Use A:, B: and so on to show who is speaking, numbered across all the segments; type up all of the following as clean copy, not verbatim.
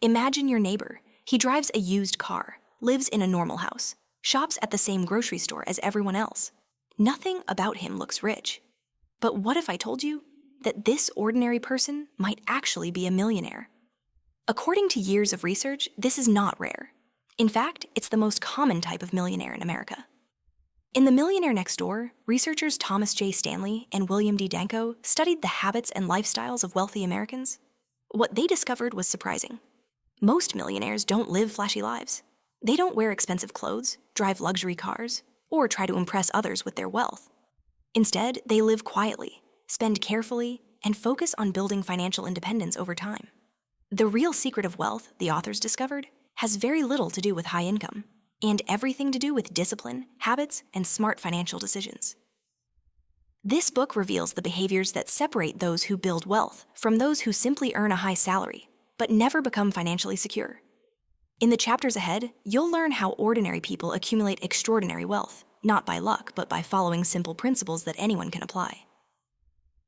A: Imagine your neighbor. He drives a used car, lives in a normal house, shops at the same grocery store as everyone else. Nothing about him looks rich. But what if I told you that this ordinary person might actually be a millionaire? According to years of research, this is not rare. In fact, it's the most common type of millionaire in America. In The Millionaire Next Door, researchers Thomas J. Stanley and William D. Danko studied the habits and lifestyles of wealthy Americans. What they discovered was surprising. Most millionaires don't live flashy lives. They don't wear expensive clothes, drive luxury cars, or try to impress others with their wealth. Instead, they live quietly, spend carefully, and focus on building financial independence over time. The real secret of wealth, the authors discovered, has very little to do with high income, and everything to do with discipline, habits, and smart financial decisions. This book reveals the behaviors that separate those who build wealth from those who simply earn a high salary, but never become financially secure. In the chapters ahead, you'll learn how ordinary people accumulate extraordinary wealth, not by luck, but by following simple principles that anyone can apply.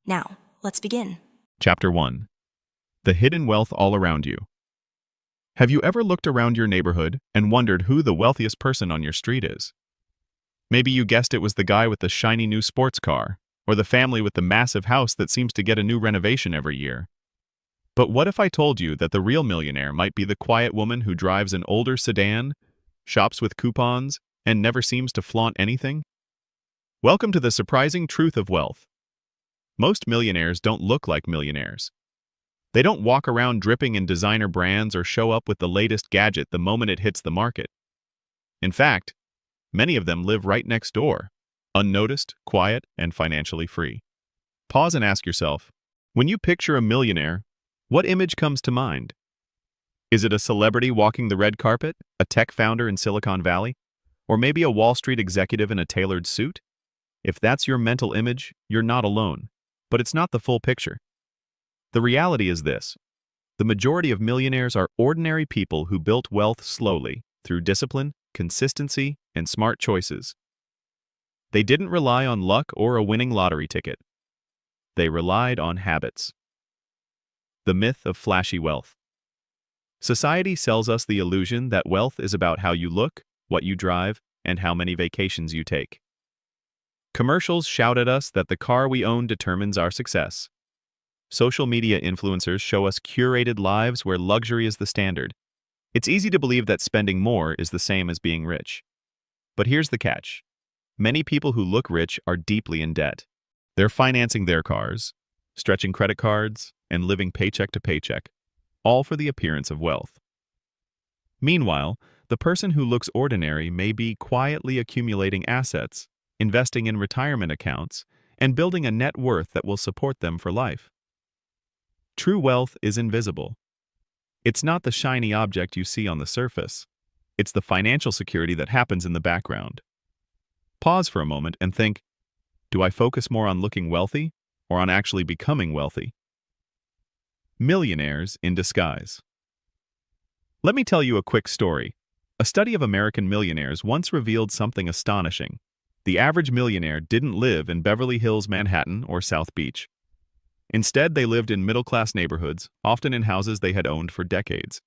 A: Now, let's begin.
B: Chapter 1. The Hidden Wealth All Around You. Have you ever looked around your neighborhood and wondered who the wealthiest person on your street is? Maybe you guessed it was the guy with the shiny new sports car, or the family with the massive house that seems to get a new renovation every year. But what if I told you that the real millionaire might be the quiet woman who drives an older sedan, shops with coupons, and never seems to flaunt anything? Welcome to the surprising truth of wealth. Most millionaires don't look like millionaires. They don't walk around dripping in designer brands or show up with the latest gadget the moment it hits the market. In fact, many of them live right next door, unnoticed, quiet, and financially free. Pause and ask yourself, when you picture a millionaire, what image comes to mind? Is it a celebrity walking the red carpet, a tech founder in Silicon Valley, or maybe a Wall Street executive in a tailored suit? If that's your mental image, you're not alone, but it's not the full picture. The reality is this: the majority of millionaires are ordinary people who built wealth slowly through discipline, consistency, and smart choices. They didn't rely on luck or a winning lottery ticket. They relied on habits. The myth of flashy wealth. Society sells us the illusion that wealth is about how you look, what you drive, and how many vacations you take. Commercials shout at us that the car we own determines our success. Social media influencers show us curated lives where luxury is the standard. It's easy to believe that spending more is the same as being rich. But here's the catch. Many people who look rich are deeply in debt. They're financing their cars, stretching credit cards, and living paycheck to paycheck, all for the appearance of wealth. Meanwhile, the person who looks ordinary may be quietly accumulating assets, investing in retirement accounts, and building a net worth that will support them for life. True wealth is invisible. It's not the shiny object you see on the surface. It's the financial security that happens in the background. Pause for a moment and think, do I focus more on looking wealthy or on actually becoming wealthy? Millionaires in disguise. Let me tell you a quick story. A study of American millionaires once revealed something astonishing. The average millionaire didn't live in Beverly Hills, Manhattan, or South Beach. Instead, they lived in middle-class neighborhoods, often in houses they had owned for decades.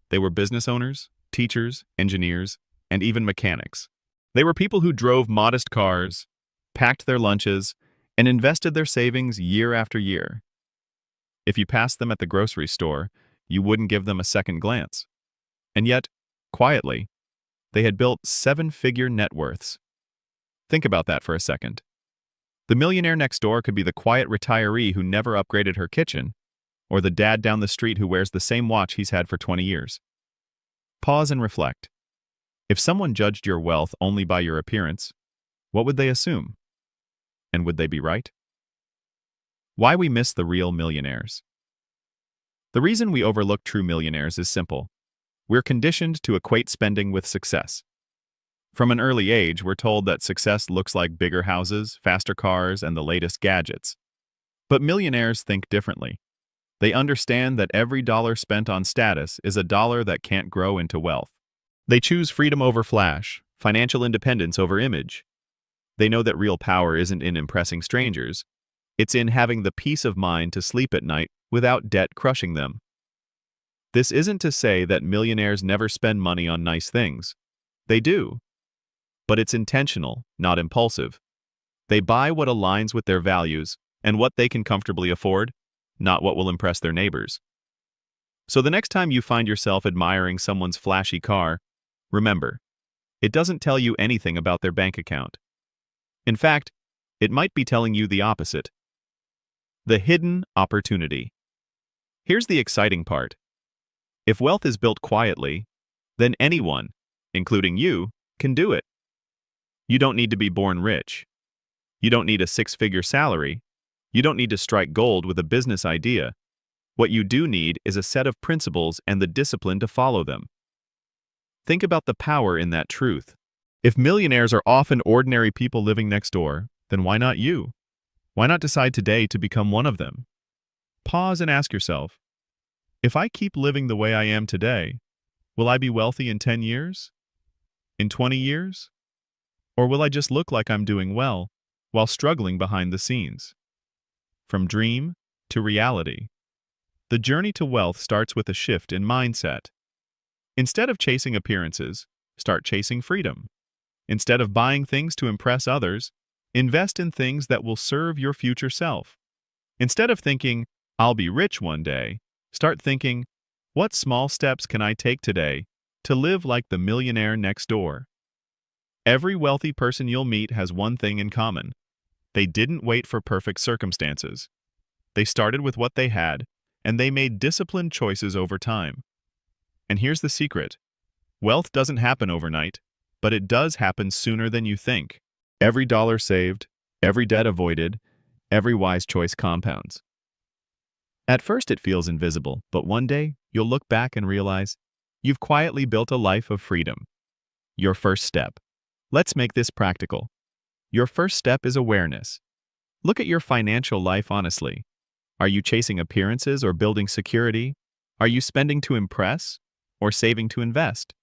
B: They were business owners, teachers, engineers, and even mechanics. They were people who drove modest cars, packed their lunches, and invested their savings year after year. If you passed them at the grocery store, you wouldn't give them a second glance. And yet, quietly, they had built seven-figure net worths. Think about that for a second. The millionaire next door could be the quiet retiree who never upgraded her kitchen, or the dad down the street who wears the same watch he's had for 20 years. Pause and reflect. If someone judged your wealth only by your appearance, what would they assume? And would they be right? Why we miss the real millionaires. The reason we overlook true millionaires is simple. We're conditioned to equate spending with success. From an early age, we're told that success looks like bigger houses, faster cars, and the latest gadgets. But millionaires think differently. They understand that every dollar spent on status is a dollar that can't grow into wealth. They choose freedom over flash, financial independence over image. They know that real power isn't in impressing strangers. It's in having the peace of mind to sleep at night without debt crushing them. This isn't to say that millionaires never spend money on nice things. They do. But it's intentional, not impulsive. They buy what aligns with their values and what they can comfortably afford, not what will impress their neighbors. So the next time you find yourself admiring someone's flashy car, remember, it doesn't tell you anything about their bank account. In fact, it might be telling you the opposite. The hidden opportunity. Here's the exciting part. If wealth is built quietly, then anyone, including you, can do it. You don't need to be born rich. You don't need a six-figure salary. You don't need to strike gold with a business idea. What you do need is a set of principles and the discipline to follow them. Think about the power in that truth. If millionaires are often ordinary people living next door, then why not you? Why not decide today to become one of them? Pause and ask yourself, if I keep living the way I am today, will I be wealthy in 10 years? In 20 years? Or will I just look like I'm doing well while struggling behind the scenes? From dream to reality, the journey to wealth starts with a shift in mindset. Instead of chasing appearances, start chasing freedom. Instead of buying things to impress others, invest in things that will serve your future self. Instead of thinking, I'll be rich one day, start thinking, what small steps can I take today to live like the millionaire next door? Every wealthy person you'll meet has one thing in common. They didn't wait for perfect circumstances. They started with what they had, and they made disciplined choices over time. And here's the secret. Wealth doesn't happen overnight, but it does happen sooner than you think. Every dollar saved, every debt avoided, every wise choice compounds. At first it feels invisible, but one day you'll look back and realize you've quietly built a life of freedom. Your first step. Let's make this practical. Your first step is awareness. Look at your financial life honestly. Are you chasing appearances or building security? Are you spending to impress or saving to invest?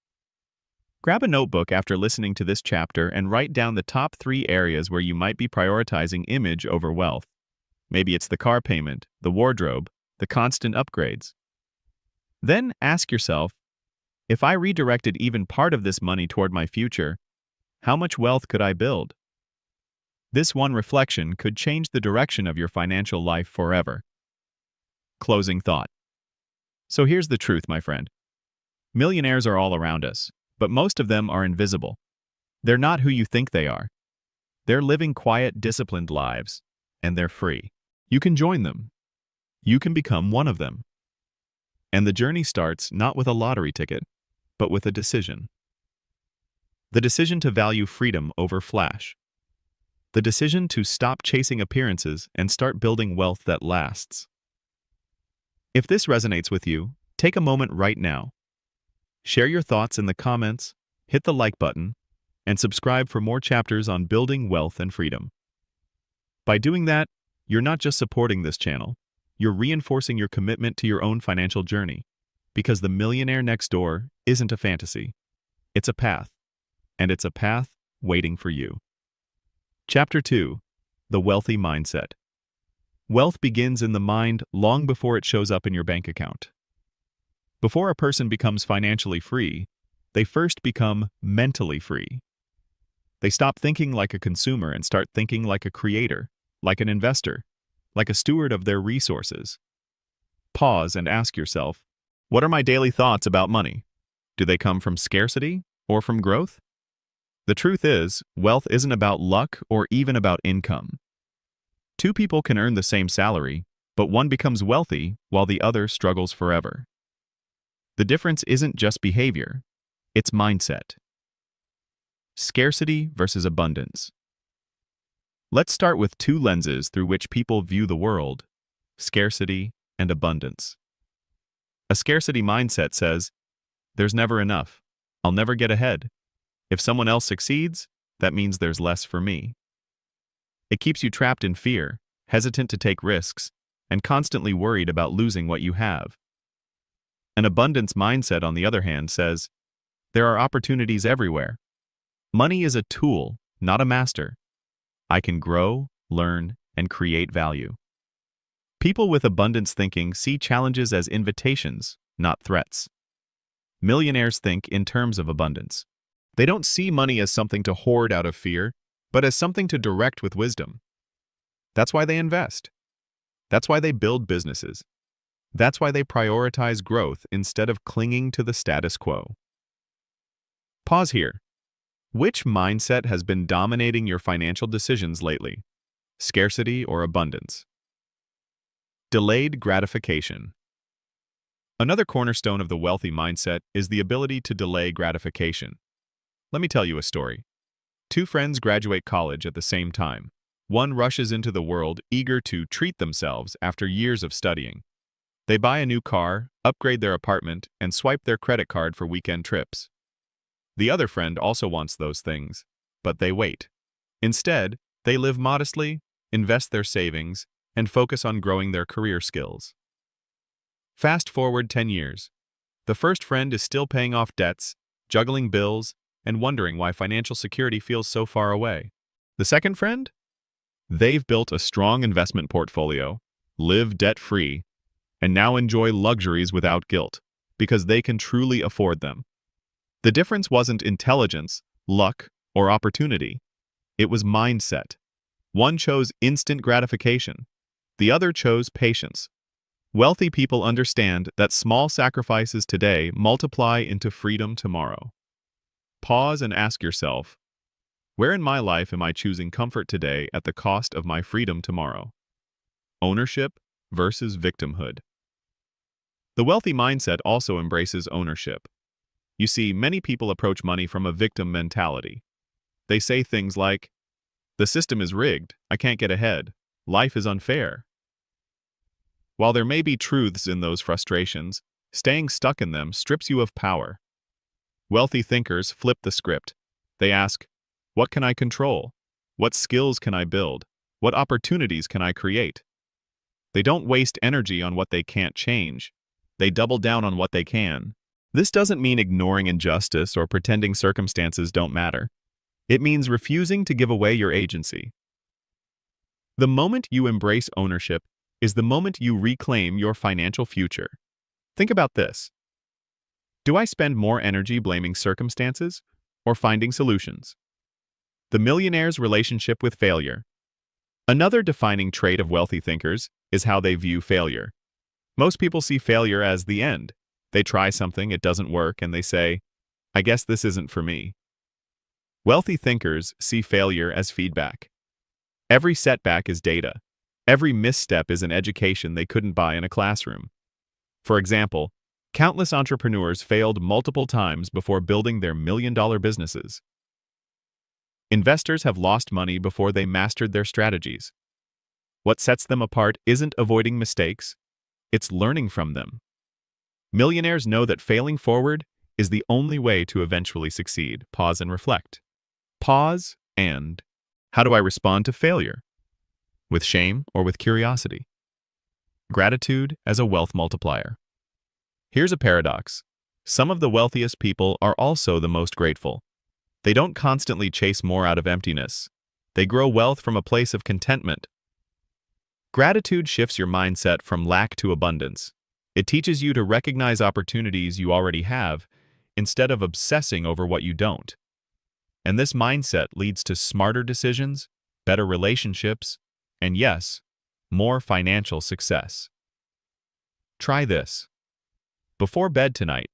B: Grab a notebook after listening to this chapter and write down the top 3 areas where you might be prioritizing image over wealth. Maybe it's the car payment, the wardrobe, the constant upgrades. Then ask yourself, if I redirected even part of this money toward my future, how much wealth could I build? This one reflection could change the direction of your financial life forever. Closing thought. So here's the truth, my friend. Millionaires are all around us, but most of them are invisible. They're not who you think they are. They're living quiet, disciplined lives, and they're free. You can join them. You can become one of them. And the journey starts not with a lottery ticket, but with a decision. The decision to value freedom over flash. The decision to stop chasing appearances and start building wealth that lasts. If this resonates with you, take a moment right now. Share your thoughts in the comments, hit the like button, and subscribe for more chapters on building wealth and freedom. By doing that, you're not just supporting this channel, you're reinforcing your commitment to your own financial journey, because the millionaire next door isn't a fantasy. It's a path, and it's a path waiting for you. Chapter 2. The Wealthy Mindset. Wealth begins in the mind long before it shows up in your bank account. Before a person becomes financially free, they first become mentally free. They stop thinking like a consumer and start thinking like a creator, like an investor, like a steward of their resources. Pause and ask yourself, what are my daily thoughts about money? Do they come from scarcity or from growth? The truth is, wealth isn't about luck or even about income. 2 people can earn the same salary, but one becomes wealthy while the other struggles forever. The difference isn't just behavior, it's mindset. Scarcity versus abundance. Let's start with 2 lenses through which people view the world: scarcity and abundance. A scarcity mindset says, there's never enough. I'll never get ahead. If someone else succeeds, that means there's less for me. It keeps you trapped in fear, hesitant to take risks, and constantly worried about losing what you have. An abundance mindset, on the other hand, says, there are opportunities everywhere. Money is a tool, not a master. I can grow, learn, and create value. People with abundance thinking see challenges as invitations, not threats. Millionaires think in terms of abundance. They don't see money as something to hoard out of fear, but as something to direct with wisdom. That's why they invest. That's why they build businesses. That's why they prioritize growth instead of clinging to the status quo. Pause here. Which mindset has been dominating your financial decisions lately? Scarcity or abundance? Delayed gratification. Another cornerstone of the wealthy mindset is the ability to delay gratification. Let me tell you a story. Two friends graduate college at the same time. One rushes into the world eager to treat themselves after years of studying. They buy a new car, upgrade their apartment, and swipe their credit card for weekend trips. The other friend also wants those things, but they wait. Instead, they live modestly, invest their savings, and focus on growing their career skills. Fast forward 10 years. The first friend is still paying off debts, juggling bills, and wondering why financial security feels so far away. The second friend? They've built a strong investment portfolio, live debt-free, and now enjoy luxuries without guilt, because they can truly afford them. The difference wasn't intelligence, luck, or opportunity. It was mindset. One chose instant gratification. The other chose patience. Wealthy people understand that small sacrifices today multiply into freedom tomorrow. Pause and ask yourself, where in my life am I choosing comfort today at the cost of my freedom tomorrow? Ownership versus victimhood. The wealthy mindset also embraces ownership. You see, many people approach money from a victim mentality. They say things like, "The system is rigged, I can't get ahead, life is unfair." While there may be truths in those frustrations, staying stuck in them strips you of power. Wealthy thinkers flip the script. They ask, what can I control? What skills can I build? What opportunities can I create? They don't waste energy on what they can't change. They double down on what they can. This doesn't mean ignoring injustice or pretending circumstances don't matter. It means refusing to give away your agency. The moment you embrace ownership is the moment you reclaim your financial future. Think about this. Do I spend more energy blaming circumstances or finding solutions? The millionaire's relationship with failure. Another defining trait of wealthy thinkers is how they view failure. Most people see failure as the end. They try something, it doesn't work, and they say, I guess this isn't for me. Wealthy thinkers see failure as feedback. Every setback is data. Every misstep is an education they couldn't buy in a classroom. For example, countless entrepreneurs failed multiple times before building their million-dollar businesses. Investors have lost money before they mastered their strategies. What sets them apart isn't avoiding mistakes, it's learning from them. Millionaires know that failing forward is the only way to eventually succeed. Pause and reflect. Pause and, how do I respond to failure? With shame or with curiosity? Gratitude as a wealth multiplier. Here's a paradox. Some of the wealthiest people are also the most grateful. They don't constantly chase more out of emptiness. They grow wealth from a place of contentment. Gratitude shifts your mindset from lack to abundance. It teaches you to recognize opportunities you already have instead of obsessing over what you don't. And this mindset leads to smarter decisions, better relationships, and yes, more financial success. Try this. Before bed tonight,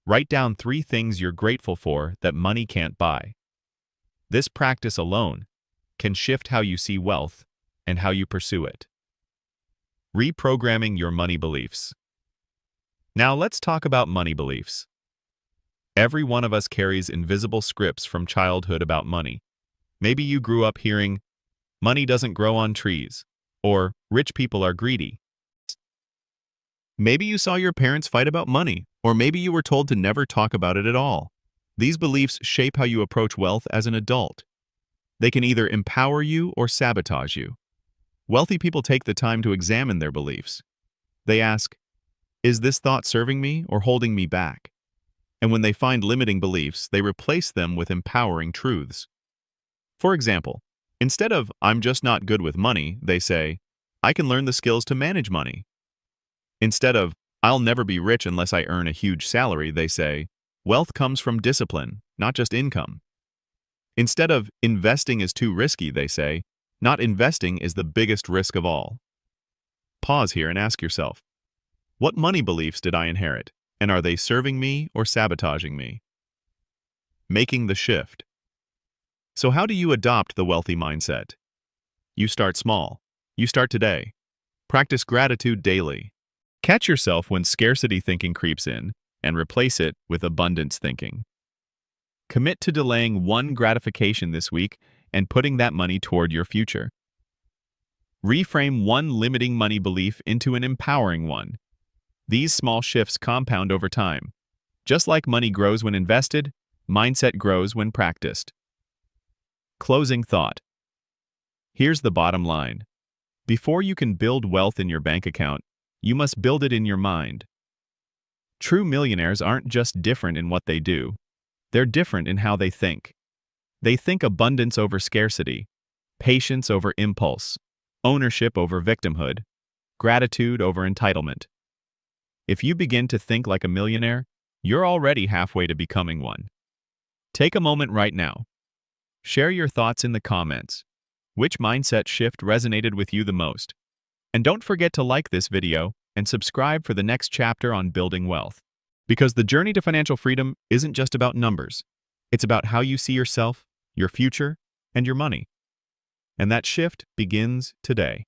B: write down 3 things you're grateful for that money can't buy. This practice alone can shift how you see wealth and how you pursue it. Reprogramming your money beliefs. Now let's talk about money beliefs. Every one of us carries invisible scripts from childhood about money. Maybe you grew up hearing, money doesn't grow on trees, or rich people are greedy. Maybe you saw your parents fight about money, or maybe you were told to never talk about it at all. These beliefs shape how you approach wealth as an adult. They can either empower you or sabotage you. Wealthy people take the time to examine their beliefs. They ask, is this thought serving me or holding me back? And when they find limiting beliefs, they replace them with empowering truths. For example, instead of, I'm just not good with money, they say, I can learn the skills to manage money. Instead of, I'll never be rich unless I earn a huge salary, they say. Wealth comes from discipline, not just income. Instead of investing is too risky, they say, not investing is the biggest risk of all. Pause here and ask yourself, what money beliefs did I inherit, and are they serving me or sabotaging me? Making the shift. So how do you adopt the wealthy mindset? You start small. You start today. Practice gratitude daily. Catch yourself when scarcity thinking creeps in and replace it with abundance thinking. Commit to delaying one gratification this week and putting that money toward your future. Reframe one limiting money belief into an empowering one. These small shifts compound over time. Just like money grows when invested, mindset grows when practiced. Closing thought. Here's the bottom line. Before you can build wealth in your bank account, you must build it in your mind. True millionaires aren't just different in what they do. They're different in how they think. They think abundance over scarcity, patience over impulse, ownership over victimhood, gratitude over entitlement. If you begin to think like a millionaire, you're already halfway to becoming one. Take a moment right now. Share your thoughts in the comments. Which mindset shift resonated with you the most? And don't forget to like this video and subscribe for the next chapter on building wealth. Because the journey to financial freedom isn't just about numbers. It's about how you see yourself, your future, and your money. And that shift begins today.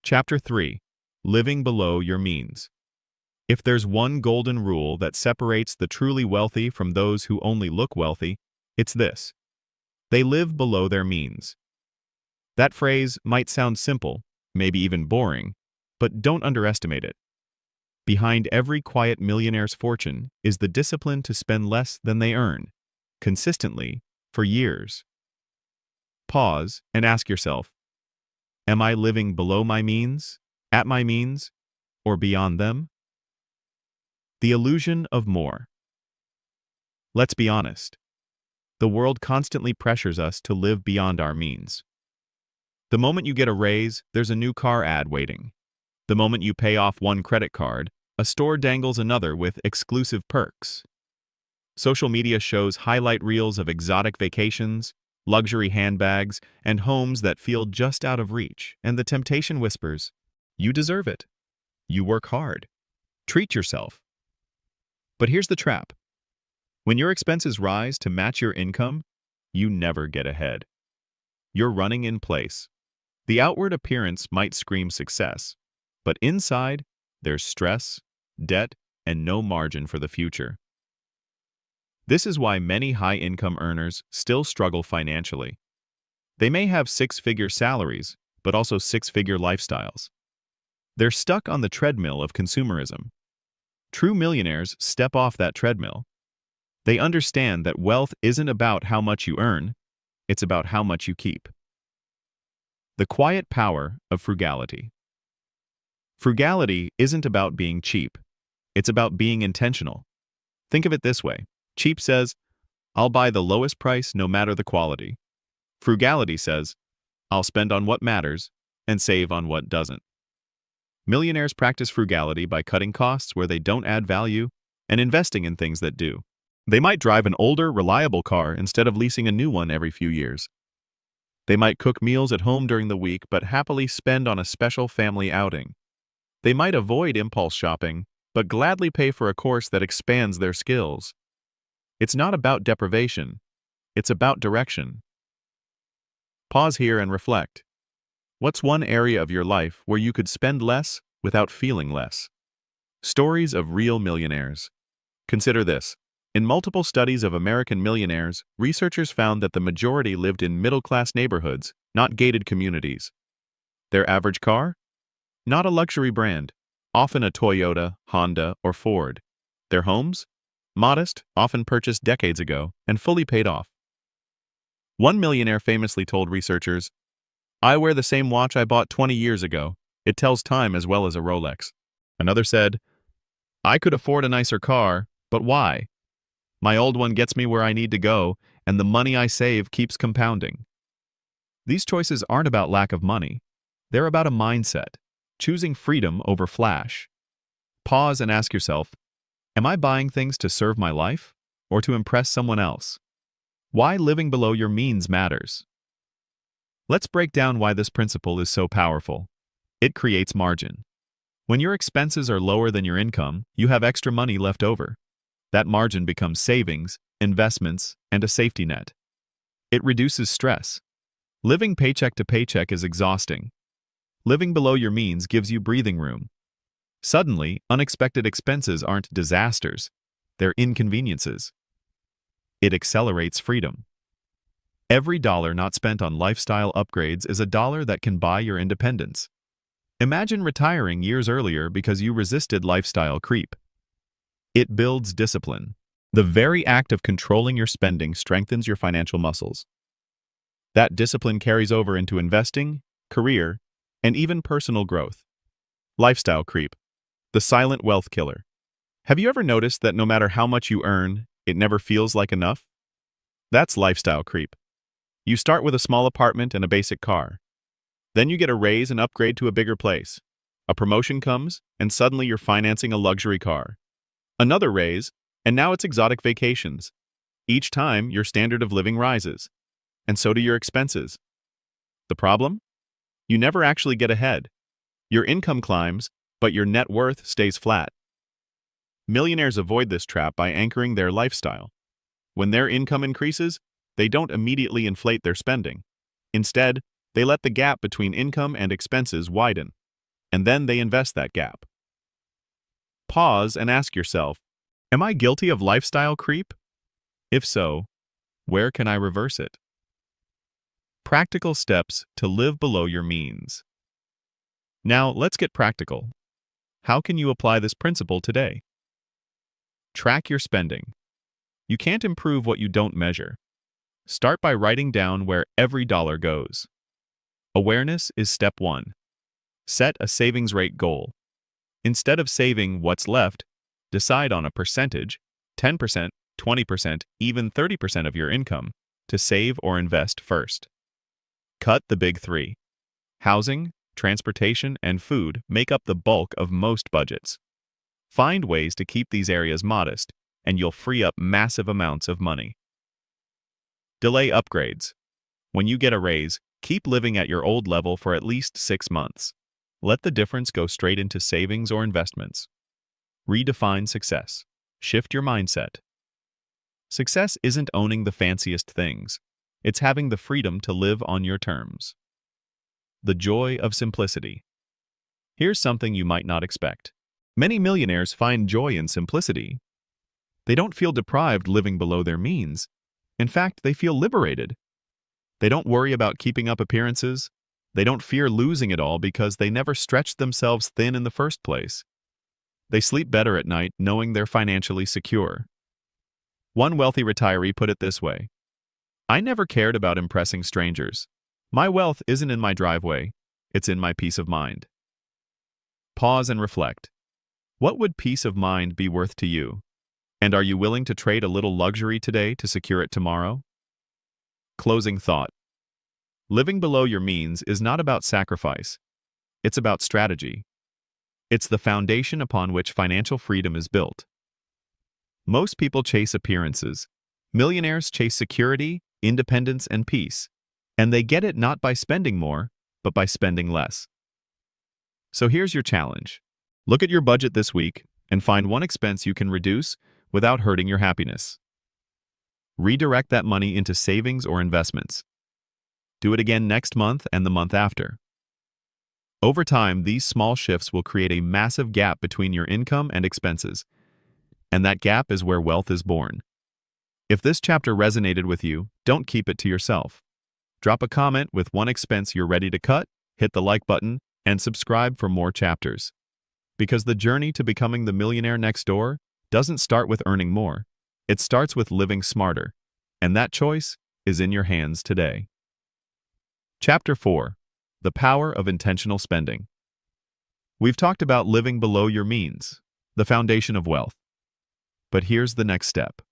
B: Chapter 3. Living below your means. If there's one golden rule that separates the truly wealthy from those who only look wealthy, it's this. They live below their means. That phrase might sound simple, maybe even boring, but don't underestimate it. Behind every quiet millionaire's fortune is the discipline to spend less than they earn, consistently, for years. Pause and ask yourself, am I living below my means, at my means, or beyond them? The illusion of more. Let's be honest. The world constantly pressures us to live beyond our means. The moment you get a raise, there's a new car ad waiting. The moment you pay off one credit card, a store dangles another with exclusive perks. Social media shows highlight reels of exotic vacations, luxury handbags, and homes that feel just out of reach, and the temptation whispers, you deserve it. You work hard. Treat yourself. But here's the trap. When your expenses rise to match your income, you never get ahead. You're running in place. The outward appearance might scream success, but inside, there's stress, debt, and no margin for the future. This is why many high-income earners still struggle financially. They may have six-figure salaries, but also six-figure lifestyles. They're stuck on the treadmill of consumerism. True millionaires step off that treadmill. They understand that wealth isn't about how much you earn, it's about how much you keep. The quiet power of frugality. Frugality isn't about being cheap. It's about being intentional. Think of it this way. Cheap says, I'll buy the lowest price no matter the quality. Frugality says, I'll spend on what matters and save on what doesn't. Millionaires practice frugality by cutting costs where they don't add value and investing in things that do. They might drive an older, reliable car instead of leasing a new one every few years. They might cook meals at home during the week but happily spend on a special family outing. They might avoid impulse shopping but gladly pay for a course that expands their skills. It's not about deprivation. It's about direction. Pause here and reflect. What's one area of your life where you could spend less without feeling less? Stories of real millionaires. Consider this. In multiple studies of American millionaires, researchers found that the majority lived in middle-class neighborhoods, not gated communities. Their average car? Not a luxury brand, often a Toyota, Honda, or Ford. Their homes? Modest, often purchased decades ago, and fully paid off. One millionaire famously told researchers, I wear the same watch I bought 20 years ago. It tells time as well as a Rolex. Another said, I could afford a nicer car, but why? My old one gets me where I need to go, and the money I save keeps compounding. These choices aren't about lack of money. They're about a mindset, choosing freedom over flash. Pause and ask yourself, am I buying things to serve my life or to impress someone else? Why living below your means matters. Let's break down why this principle is so powerful. It creates margin. When your expenses are lower than your income, you have extra money left over. That margin becomes savings, investments, and a safety net. It reduces stress. Living paycheck to paycheck is exhausting. Living below your means gives you breathing room. Suddenly, unexpected expenses aren't disasters, they're inconveniences. It accelerates freedom. Every dollar not spent on lifestyle upgrades is a dollar that can buy your independence. Imagine retiring years earlier because you resisted lifestyle creep. It builds discipline. The very act of controlling your spending strengthens your financial muscles. That discipline carries over into investing, career, and even personal growth. Lifestyle creep, the silent wealth killer. Have you ever noticed that no matter how much you earn, it never feels like enough? That's lifestyle creep. You start with a small apartment and a basic car. Then you get a raise and upgrade to a bigger place. A promotion comes, and suddenly you're financing a luxury car. Another raise, and now it's exotic vacations. Each time, your standard of living rises. And so do your expenses. The problem? You never actually get ahead. Your income climbs, but your net worth stays flat. Millionaires avoid this trap by anchoring their lifestyle. When their income increases, they don't immediately inflate their spending. Instead, they let the gap between income and expenses widen, and then they invest that gap. Pause and ask yourself, am I guilty of lifestyle creep? If so, where can I reverse it? Practical steps to live below your means. Now, let's get practical. How can you apply this principle today? Track your spending. You can't improve what you don't measure. Start by writing down where every dollar goes. Awareness is step one. Set a savings rate goal. Instead of saving what's left, decide on a percentage, 10%, 20%, even 30% of your income, to save or invest first. Cut the big three. Housing, transportation, and food make up the bulk of most budgets. Find ways to keep these areas modest, and you'll free up massive amounts of money. Delay upgrades. When you get a raise, keep living at your old level for at least 6 months. Let the difference go straight into savings or investments. Redefine success. Shift your mindset. Success isn't owning the fanciest things. It's having the freedom to live on your terms. The joy of simplicity. Here's something you might not expect. Many millionaires find joy in simplicity. They don't feel deprived living below their means. In fact, they feel liberated. They don't worry about keeping up appearances. They don't fear losing it all because they never stretched themselves thin in the first place. They sleep better at night knowing they're financially secure. One wealthy retiree put it this way: I never cared about impressing strangers. My wealth isn't in my driveway, it's in my peace of mind. Pause and reflect. What would peace of mind be worth to you? And are you willing to trade a little luxury today to secure it tomorrow? Closing thought. Living below your means is not about sacrifice. It's about strategy. It's the foundation upon which financial freedom is built. Most people chase appearances. Millionaires chase security, independence, and peace. And they get it not by spending more, but by spending less. So here's your challenge. Look at your budget this week and find one expense you can reduce without hurting your happiness. Redirect that money into savings or investments. Do it again next month and the month after. Over time, these small shifts will create a massive gap between your income and expenses, and that gap is where wealth is born. If this chapter resonated with you, don't keep it to yourself. Drop a comment with one expense you're ready to cut, hit the like button, and subscribe for more chapters. Because the journey to becoming the millionaire next door doesn't start with earning more. It starts with living smarter, and that choice is in your hands today. Chapter 4. The Power of Intentional Spending. We've talked about living below your means, the foundation of wealth. But here's the next step.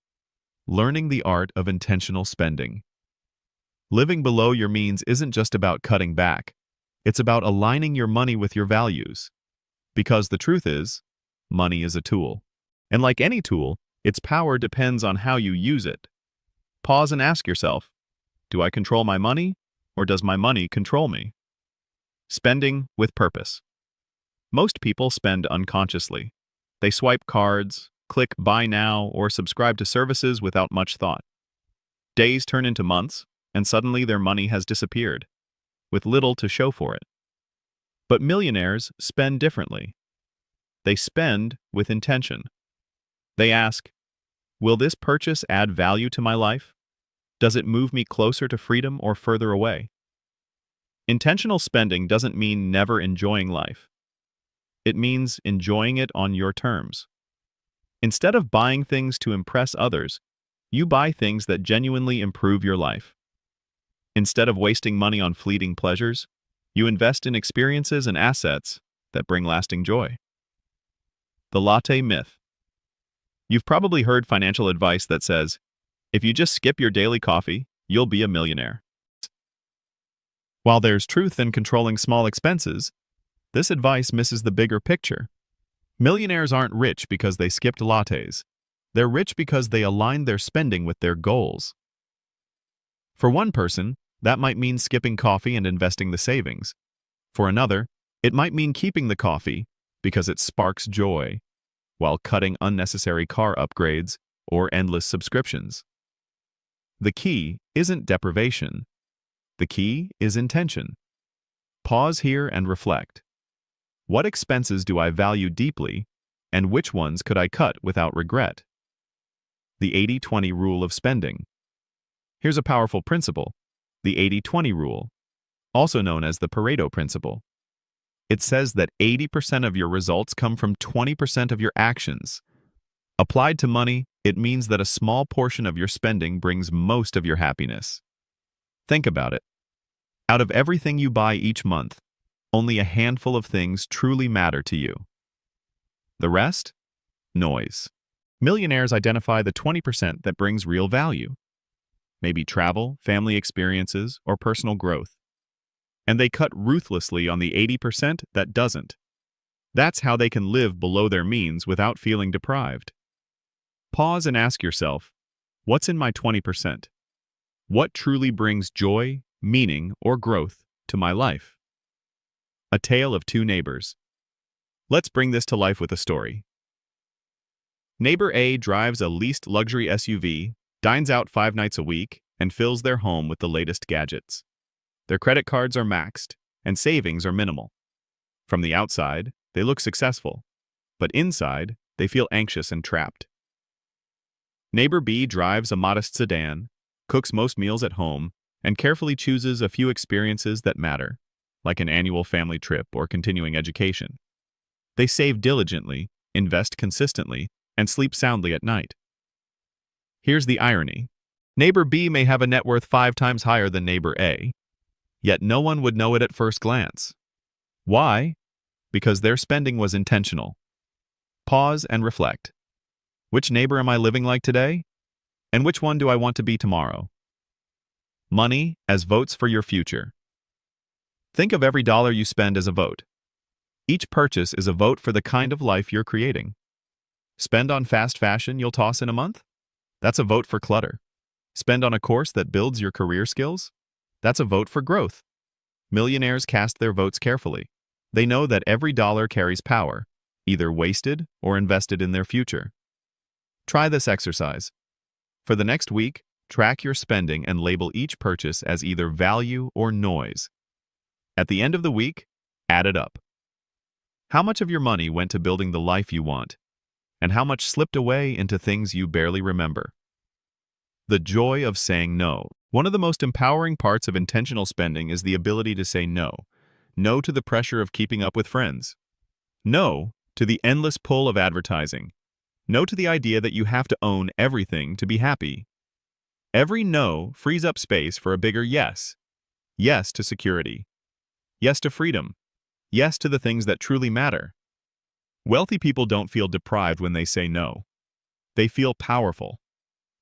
B: Learning the art of intentional spending. Living below your means isn't just about cutting back. It's about aligning your money with your values. Because the truth is, money is a tool. And like any tool, its power depends on how you use it. Pause and ask yourself, do I control my money, or does my money control me? Spending with purpose. Most people spend unconsciously. They swipe cards, click buy now, or subscribe to services without much thought. Days turn into months, and suddenly their money has disappeared, with little to show for it. But millionaires spend differently. They spend with intention. They ask, will this purchase add value to my life? Does it move me closer to freedom or further away? Intentional spending doesn't mean never enjoying life. It means enjoying it on your terms. Instead of buying things to impress others, you buy things that genuinely improve your life. Instead of wasting money on fleeting pleasures, you invest in experiences and assets that bring lasting joy. The latte myth. You've probably heard financial advice that says, if you just skip your daily coffee, you'll be a millionaire. While there's truth in controlling small expenses, this advice misses the bigger picture. Millionaires aren't rich because they skipped lattes. They're rich because they aligned their spending with their goals. For one person, that might mean skipping coffee and investing the savings. For another, it might mean keeping the coffee because it sparks joy, while cutting unnecessary car upgrades or endless subscriptions. The key isn't deprivation. The key is intention. Pause here and reflect. What expenses do I value deeply, and which ones could I cut without regret? The 80-20 rule of spending. Here's a powerful principle, the 80-20 rule, also known as the Pareto principle. It says that 80% of your results come from 20% of your actions. Applied to money, it means that a small portion of your spending brings most of your happiness. Think about it. Out of everything you buy each month, only a handful of things truly matter to you. The rest? Noise. Millionaires identify the 20% that brings real value. Maybe travel, family experiences, or personal growth. And they cut ruthlessly on the 80% that doesn't. That's how they can live below their means without feeling deprived. Pause and ask yourself, what's in my 20%? What truly brings joy, meaning, or growth to my life? A tale of two neighbors. Let's bring this to life with a story. Neighbor A drives a leased luxury SUV, dines out 5 nights a week, and fills their home with the latest gadgets. Their credit cards are maxed, and savings are minimal. From the outside, they look successful, but inside, they feel anxious and trapped. Neighbor B drives a modest sedan, cooks most meals at home, and carefully chooses a few experiences that matter, like an annual family trip or continuing education. They save diligently, invest consistently, and sleep soundly at night. Here's the irony. Neighbor B may have a net worth 5 times higher than neighbor A, yet no one would know it at first glance. Why? Because their spending was intentional. Pause and reflect. Which neighbor am I living like today? And which one do I want to be tomorrow? Money as votes for your future. Think of every dollar you spend as a vote. Each purchase is a vote for the kind of life you're creating. Spend on fast fashion you'll toss in a month? That's a vote for clutter. Spend on a course that builds your career skills? That's a vote for growth. Millionaires cast their votes carefully. They know that every dollar carries power, either wasted or invested in their future. Try this exercise. For the next week, track your spending and label each purchase as either value or noise. At the end of the week, add it up. How much of your money went to building the life you want, and how much slipped away into things you barely remember? The joy of saying no. One of the most empowering parts of intentional spending is the ability to say no. No to the pressure of keeping up with friends. No to the endless pull of advertising. No to the idea that you have to own everything to be happy. Every no frees up space for a bigger yes. Yes to security. Yes to freedom. Yes to the things that truly matter. Wealthy people don't feel deprived when they say no. They feel powerful,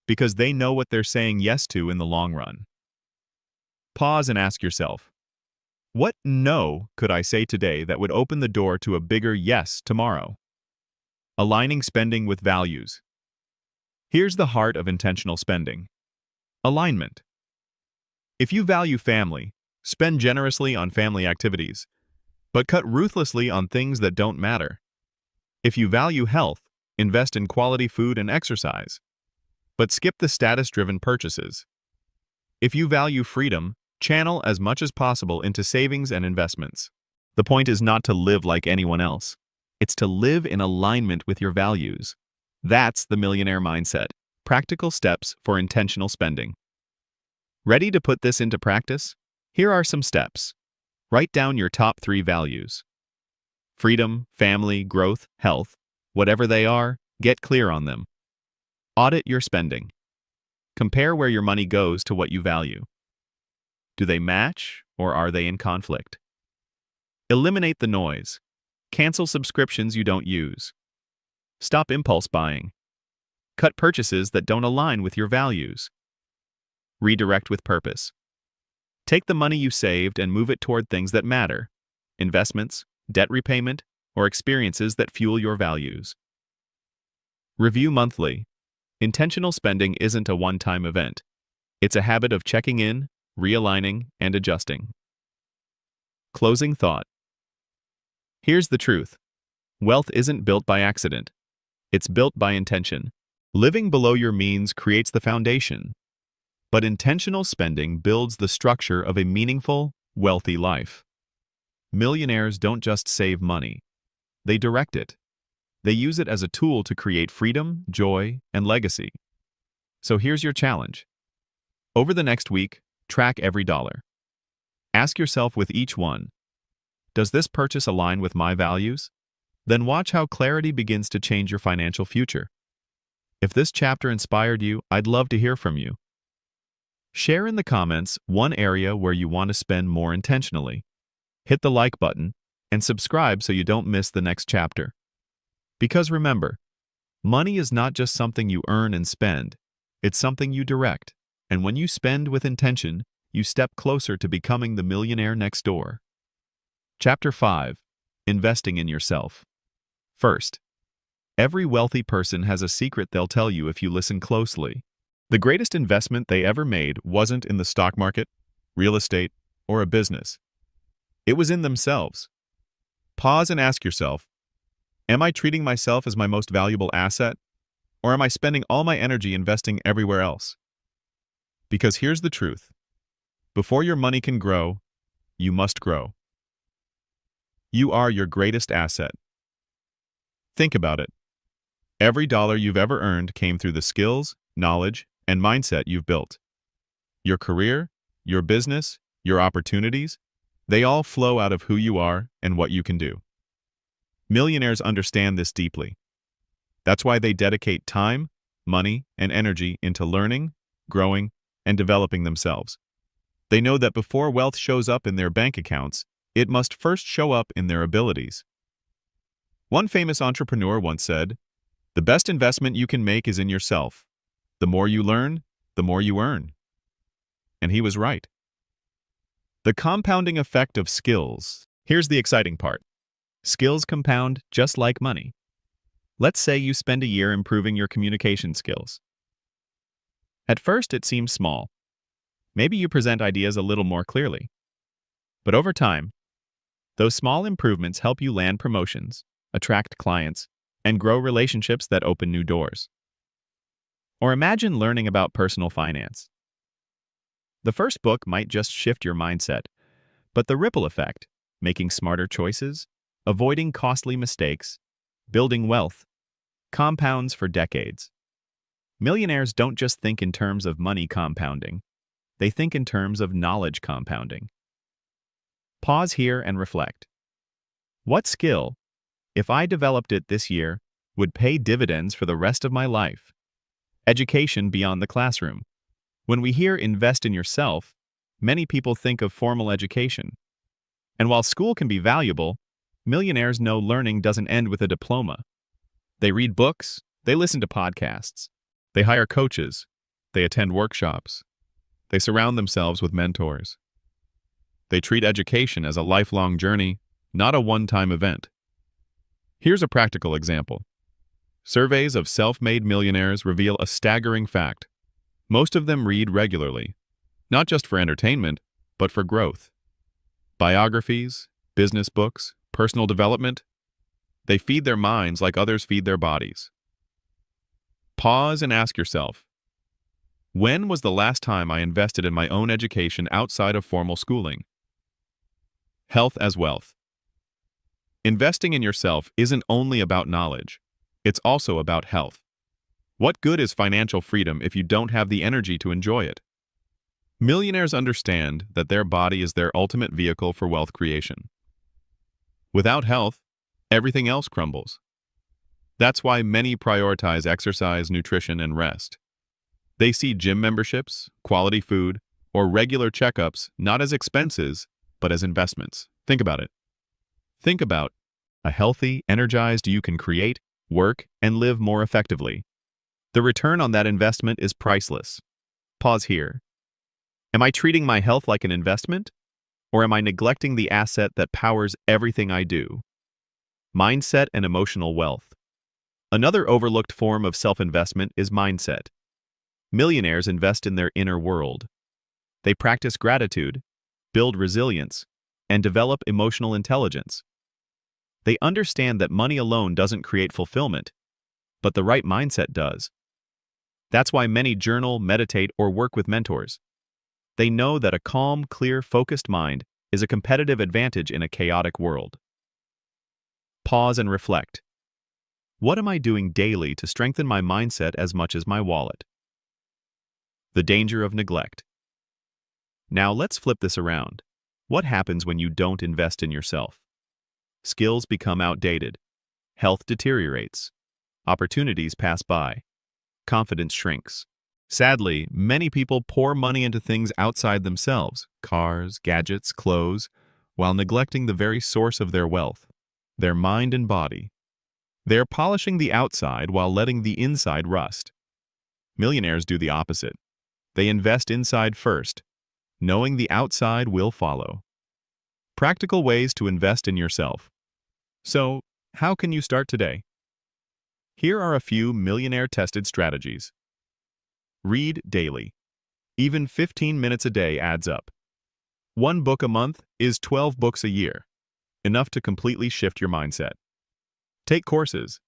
B: because they know what they're saying yes to in the long run. Pause and ask yourself, what no could I say today that would open the door to a bigger yes tomorrow? Aligning spending with values. Here's the heart of intentional spending. Alignment. If you value family, spend generously on family activities, but cut ruthlessly on things that don't matter. If you value health, invest in quality food and exercise, but skip the status-driven purchases. If you value freedom, channel as much as possible into savings and investments. The point is not to live like anyone else. It's to live in alignment with your values. That's the millionaire mindset. Practical steps for intentional spending. Ready to put this into practice? Here are some steps. Write down your top 3 values. Freedom, family, growth, health. Whatever they are, get clear on them. Audit your spending. Compare where your money goes to what you value. Do they match, or are they in conflict? Eliminate the noise. Cancel subscriptions you don't use. Stop impulse buying. Cut purchases that don't align with your values. Redirect with purpose. Take the money you saved and move it toward things that matter: investments, debt repayment, or experiences that fuel your values. Review monthly. Intentional spending isn't a one-time event. It's a habit of checking in, realigning, and adjusting. Closing thought. Here's the truth. Wealth isn't built by accident. It's built by intention. Living below your means creates the foundation, but intentional spending builds the structure of a meaningful, wealthy life. Millionaires don't just save money. They direct it. They use it as a tool to create freedom, joy, and legacy. So here's your challenge. Over the next week, track every dollar. Ask yourself with each one, does this purchase align with my values? Then watch how clarity begins to change your financial future. If this chapter inspired you, I'd love to hear from you. Share in the comments one area where you want to spend more intentionally. Hit the like button and subscribe so you don't miss the next chapter. Because remember, money is not just something you earn and spend, it's something you direct. And when you spend with intention, you step closer to becoming the millionaire next door. Chapter 5. Investing in yourself. First, every wealthy person has a secret they'll tell you if you listen closely. The greatest investment they ever made wasn't in the stock market, real estate, or a business. It was in themselves. Pause and ask yourself, am I treating myself as my most valuable asset, or am I spending all my energy investing everywhere else? Because here's the truth. Before your money can grow, you must grow. You are your greatest asset. Think about it. Every dollar you've ever earned came through the skills, knowledge, and mindset you've built. Your career, your business, your opportunities, they all flow out of who you are and what you can do. Millionaires understand this deeply. That's why they dedicate time, money, and energy into learning, growing, and developing themselves. They know that before wealth shows up in their bank accounts, it must first show up in their abilities. One famous entrepreneur once said, "The best investment you can make is in yourself. The more you learn, the more you earn." And he was right. The compounding effect of skills. Here's the exciting part. Skills compound just like money. Let's say you spend a year improving your communication skills. At first, it seems small. Maybe you present ideas a little more clearly. But over time, those small improvements help you land promotions, attract clients, and grow relationships that open new doors. Or imagine learning about personal finance. The first book might just shift your mindset, but the ripple effect, making smarter choices, avoiding costly mistakes, building wealth, compounds for decades. Millionaires don't just think in terms of money compounding. They think in terms of knowledge compounding. Pause here and reflect. What skill, if I developed it this year, would pay dividends for the rest of my life? Education beyond the classroom. When we hear invest in yourself, many people think of formal education. And while school can be valuable, millionaires know learning doesn't end with a diploma. They read books, they listen to podcasts, they hire coaches, they attend workshops, they surround themselves with mentors. They treat education as a lifelong journey, not a one-time event. Here's a practical example. Surveys of self-made millionaires reveal a staggering fact. Most of them read regularly, not just for entertainment, but for growth. Biographies, business books, personal development, they feed their minds like others feed their bodies. Pause and ask yourself, when was the last time I invested in my own education outside of formal schooling? Health as wealth. Investing in yourself isn't only about knowledge, it's also about health. What good is financial freedom if you don't have the energy to enjoy it? Millionaires understand that their body is their ultimate vehicle for wealth creation. Without health, everything else crumbles. That's why many prioritize exercise, nutrition, and rest. They see gym memberships, quality food, or regular checkups not as expenses, but as investments. Think about it. Think about a healthy, energized you can create, work, and live more effectively. The return on that investment is priceless. Pause here. Am I treating my health like an investment? Or am I neglecting the asset that powers everything I do? Mindset and emotional wealth. Another overlooked form of self-investment is mindset. Millionaires invest in their inner world. They practice gratitude, build resilience, and develop emotional intelligence. They understand that money alone doesn't create fulfillment, but the right mindset does. That's why many journal, meditate, or work with mentors. They know that a calm, clear, focused mind is a competitive advantage in a chaotic world. Pause and reflect. What am I doing daily to strengthen my mindset as much as my wallet? The danger of neglect. Now let's flip this around. What happens when you don't invest in yourself? Skills become outdated. Health deteriorates. Opportunities pass by. Confidence shrinks. Sadly, many people pour money into things outside themselves, cars, gadgets, clothes, while neglecting the very source of their wealth, their mind and body. They're polishing the outside while letting the inside rust. Millionaires do the opposite. They invest inside first, knowing the outside will follow. Practical ways to invest in yourself. So, how can you start today? Here are a few millionaire-tested strategies. Read daily. Even 15 minutes a day adds up. 1 book a month is 12 books a year, enough to completely shift your mindset. Take courses.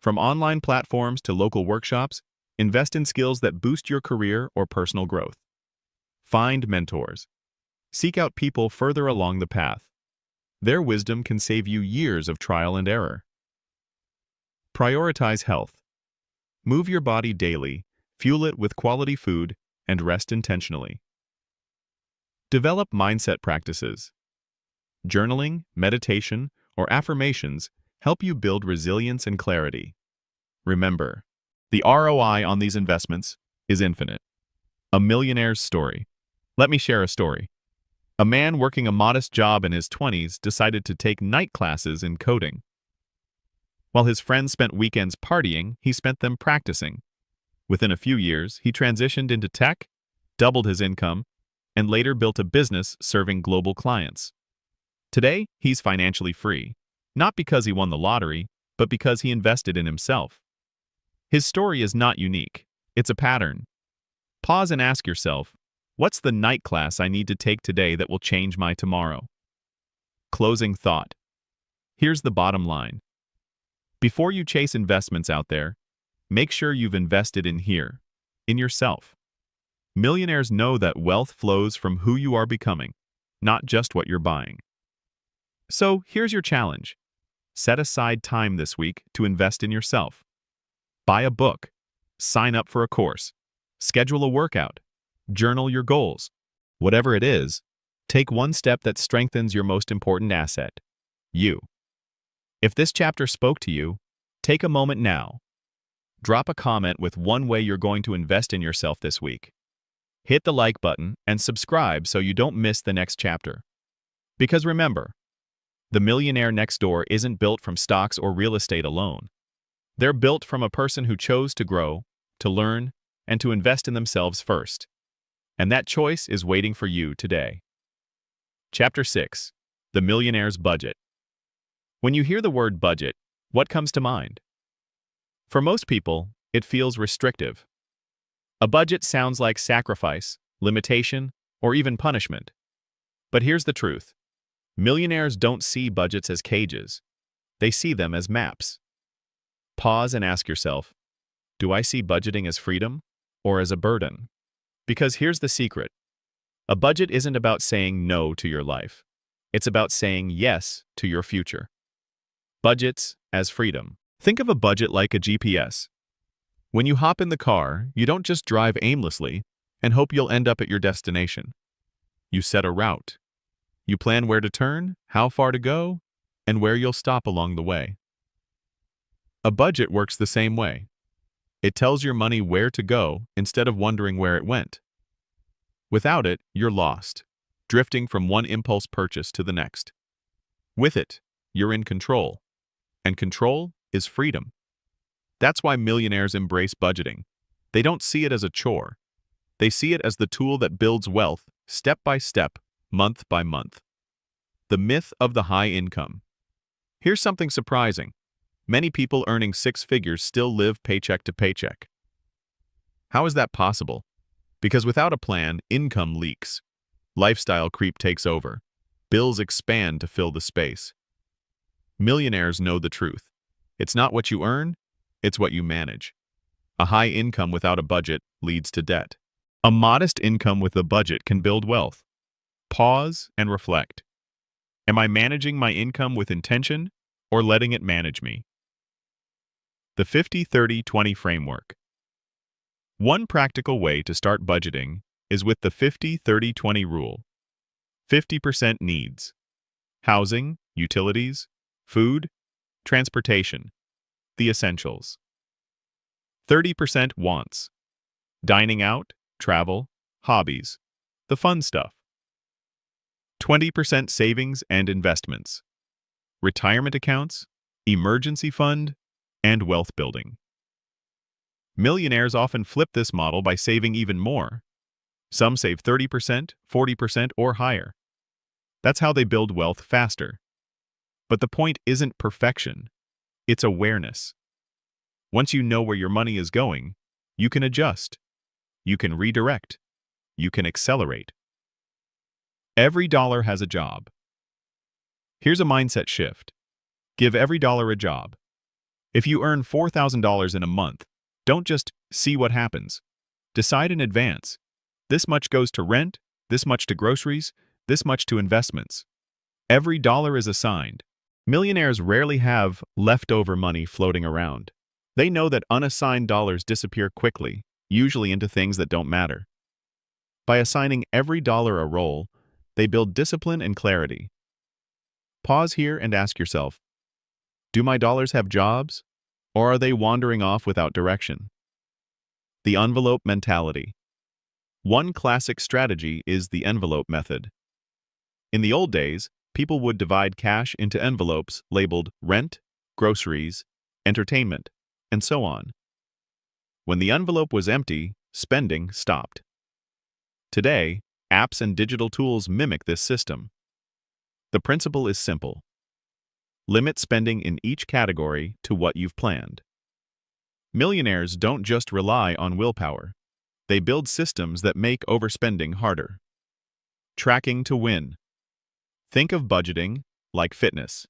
B: From online platforms to local workshops, invest in skills that boost your career or personal growth. Find mentors. Seek out people further along the path. Their wisdom can save you years of trial and error. Prioritize health. Move your body daily, fuel it with quality food, and rest intentionally. Develop mindset practices. Journaling, meditation, or affirmations help you build resilience and clarity. Remember, the ROI on these investments is infinite. A millionaire's story. Let me share a story. A man working a modest job in his 20s decided to take night classes in coding. While his friends spent weekends partying, he spent them practicing. Within a few years, he transitioned into tech, doubled his income, and later built a business serving global clients. Today, he's financially free, not because he won the lottery, but because he invested in himself. His story is not unique. It's a pattern. Pause and ask yourself, what's the night class I need to take today that will change my tomorrow? Closing thought. Here's the bottom line. Before you chase investments out there, make sure you've invested in here, in yourself. Millionaires know that wealth flows from who you are becoming, not just what you're buying. So here's your challenge. Set aside time this week to invest in yourself. Buy a book, sign up for a course, schedule a workout, journal your goals. Whatever it is, take one step that strengthens your most important asset, you. If this chapter spoke to you, take a moment now. Drop a comment with one way you're going to invest in yourself this week. Hit the like button and subscribe so you don't miss the next chapter. Because remember, the Millionaire Next Door isn't built from stocks or real estate alone. They're built from a person who chose to grow, to learn, and to invest in themselves first. And that choice is waiting for you today. Chapter 6. The Millionaire's Budget. When you hear the word budget, what comes to mind? For most people, it feels restrictive. A budget sounds like sacrifice, limitation, or even punishment. But here's the truth. Millionaires don't see budgets as cages. They see them as maps. Pause and ask yourself, do I see budgeting as freedom or as a burden? Because here's the secret. A budget isn't about saying no to your life. It's about saying yes to your future. Budgets as freedom. Think of a budget like a GPS. When you hop in the car, you don't just drive aimlessly and hope you'll end up at your destination. You set a route. You plan where to turn, how far to go, and where you'll stop along the way. A budget works the same way. It tells your money where to go instead of wondering where it went. Without it, you're lost, drifting from one impulse purchase to the next. With it, you're in control. And control is freedom. That's why millionaires embrace budgeting. They don't see it as a chore. They see it as the tool that builds wealth, step by step, month by month. The myth of the high income. Here's something surprising. Many people earning six figures still live paycheck to paycheck. How is that possible? Because without a plan, income leaks. Lifestyle creep takes over. Bills expand to fill the space. Millionaires know the truth. It's not what you earn, it's what you manage. A high income without a budget leads to debt. A modest income with a budget can build wealth. Pause and reflect. Am I managing my income with intention or letting it manage me? The 50-30-20 framework. One practical way to start budgeting is with the 50-30-20 rule. 50% needs. Housing, utilities, food, transportation, the essentials. 30% wants. Dining out, travel, hobbies, the fun stuff. 20% savings and investments. Retirement accounts, emergency fund, and wealth building. Millionaires often flip this model by saving even more. Some save 30%, 40%, or higher. That's how they build wealth faster. But the point isn't perfection. It's awareness. Once you know where your money is going, you can adjust. You can redirect. You can accelerate. Every dollar has a job. Here's a mindset shift. Give every dollar a job. If you earn $4,000 in a month, don't just see what happens. Decide in advance. This much goes to rent, this much to groceries, this much to investments. Every dollar is assigned. Millionaires rarely have leftover money floating around. They know that unassigned dollars disappear quickly, usually into things that don't matter. By assigning every dollar a role, they build discipline and clarity. Pause here and ask yourself, do my dollars have jobs, or are they wandering off without direction? The envelope mentality. One classic strategy is the envelope method. In the old days, people would divide cash into envelopes labeled rent, groceries, entertainment, and so on. When the envelope was empty, spending stopped. Today, apps and digital tools mimic this system. The principle is simple. Limit spending in each category to what you've planned. Millionaires don't just rely on willpower. They build systems that make overspending harder. Tracking to win. Think of budgeting like fitness.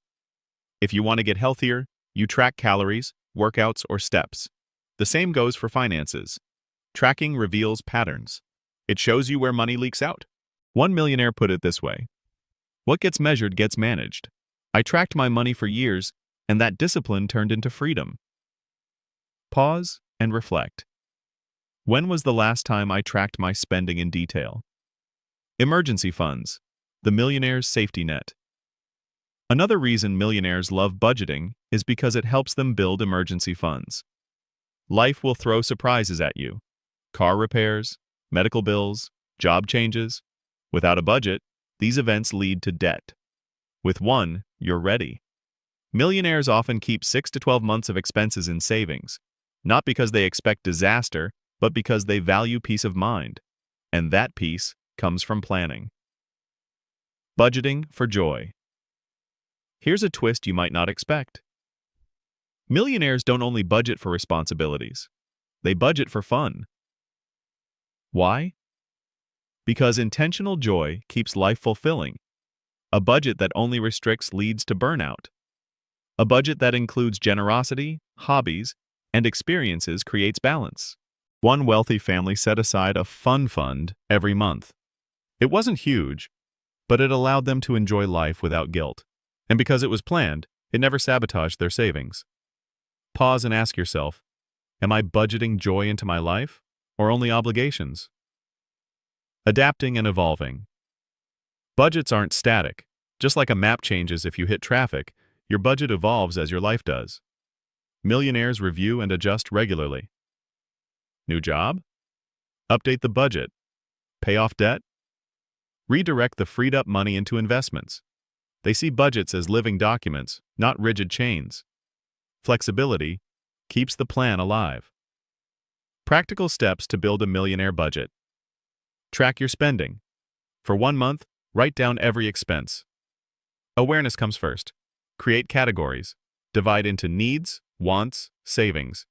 B: If you want to get healthier, you track calories, workouts, or steps. The same goes for finances. Tracking reveals patterns. It shows you where money leaks out. One millionaire put it this way: what gets measured gets managed. I tracked my money for years, and that discipline turned into freedom. Pause and reflect. When was the last time I tracked my spending in detail? Emergency funds, the millionaire's safety net. Another reason millionaires love budgeting is because it helps them build emergency funds. Life will throw surprises at you. Car repairs, medical bills, job changes. Without a budget, these events lead to debt. With one, you're ready. Millionaires often keep 6 to 12 months of expenses in savings, not because they expect disaster, but because they value peace of mind. And that peace comes from planning. Budgeting for joy. Here's a twist you might not expect. Millionaires don't only budget for responsibilities, they budget for fun. Why? Because intentional joy keeps life fulfilling. A budget that only restricts leads to burnout. A budget that includes generosity, hobbies, and experiences creates balance. One wealthy family set aside a fun fund every month. It wasn't huge, but it allowed them to enjoy life without guilt. And because it was planned, it never sabotaged their savings. Pause and ask yourself, am I budgeting joy into my life, or only obligations? Adapting and evolving. Budgets aren't static. Just like a map changes if you hit traffic, your budget evolves as your life does. Millionaires review and adjust regularly. New job? Update the budget. Pay off debt? Redirect the freed-up money into investments. They see budgets as living documents, not rigid chains. Flexibility keeps the plan alive. Practical steps to build a millionaire budget. Track your spending. For 1 month, write down every expense. Awareness comes first. Create categories. Divide into needs, wants, savings.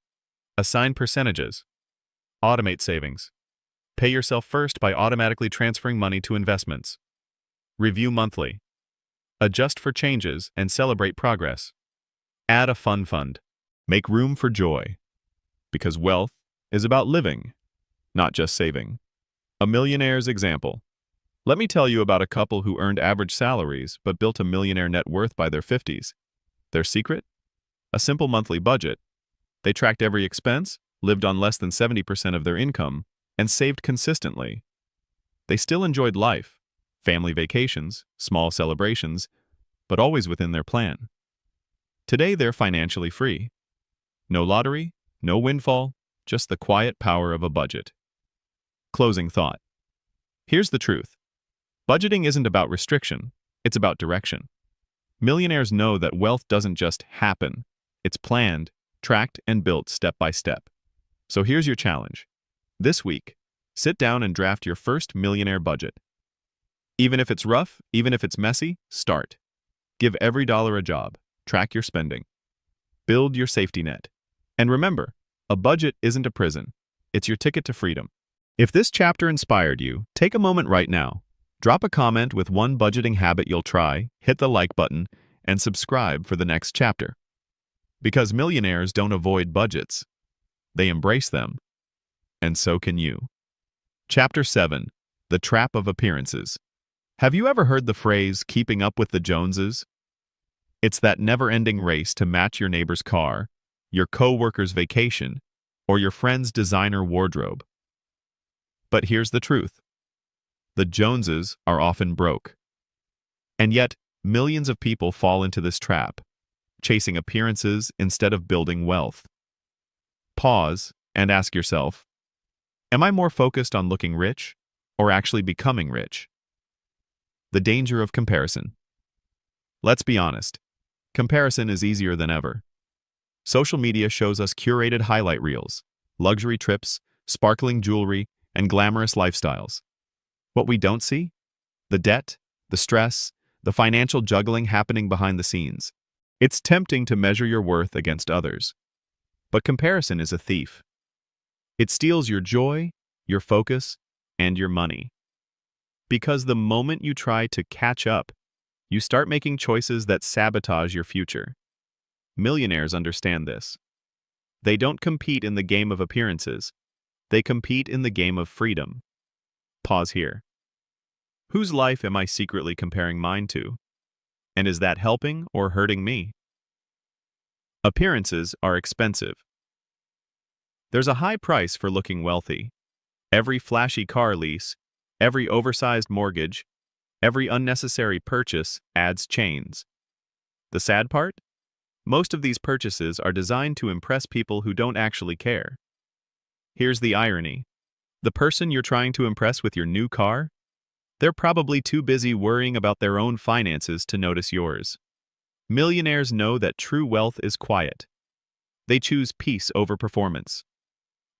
B: Assign percentages. Automate savings. Pay yourself first by automatically transferring money to investments. Review monthly. Adjust for changes and celebrate progress. Add a fun fund. Make room for joy. Because wealth is about living, not just saving. A millionaire's example. Let me tell you about a couple who earned average salaries but built a millionaire net worth by their 50s. Their secret? A simple monthly budget. They tracked every expense, lived on less than 70% of their income, and saved consistently. They still enjoyed life, family vacations, small celebrations, but always within their plan. Today they're financially free. No lottery, no windfall, just the quiet power of a budget. Closing thought. Here's the truth. Budgeting isn't about restriction, it's about direction. Millionaires know that wealth doesn't just happen, it's planned, tracked, and built step by step. So here's your challenge. This week, sit down and draft your first millionaire budget. Even if it's rough, even if it's messy, start. Give every dollar a job. Track your spending. Build your safety net. And remember, a budget isn't a prison. It's your ticket to freedom. If this chapter inspired you, take a moment right now. Drop a comment with one budgeting habit you'll try, hit the like button, and subscribe for the next chapter. Because millionaires don't avoid budgets. They embrace them. And so can you. Chapter 7. The Trap of Appearances. Have you ever heard the phrase, keeping up with the Joneses? It's that never-ending race to match your neighbor's car, your co-worker's vacation, or your friend's designer wardrobe. But here's the truth. The Joneses are often broke. And yet, millions of people fall into this trap, chasing appearances instead of building wealth. Pause and ask yourself, am I more focused on looking rich or actually becoming rich? The danger of comparison. Let's be honest. Comparison is easier than ever. Social media shows us curated highlight reels, luxury trips, sparkling jewelry, and glamorous lifestyles. What we don't see? The debt, the stress, the financial juggling happening behind the scenes. It's tempting to measure your worth against others. But comparison is a thief. It steals your joy, your focus, and your money. Because the moment you try to catch up, you start making choices that sabotage your future. Millionaires understand this. They don't compete in the game of appearances. They compete in the game of freedom. Pause here. Whose life am I secretly comparing mine to? And is that helping or hurting me? Appearances are expensive. There's a high price for looking wealthy. Every flashy car lease, every oversized mortgage, every unnecessary purchase adds chains. The sad part? Most of these purchases are designed to impress people who don't actually care. Here's the irony. The person you're trying to impress with your new car? They're probably too busy worrying about their own finances to notice yours. Millionaires know that true wealth is quiet. They choose peace over performance.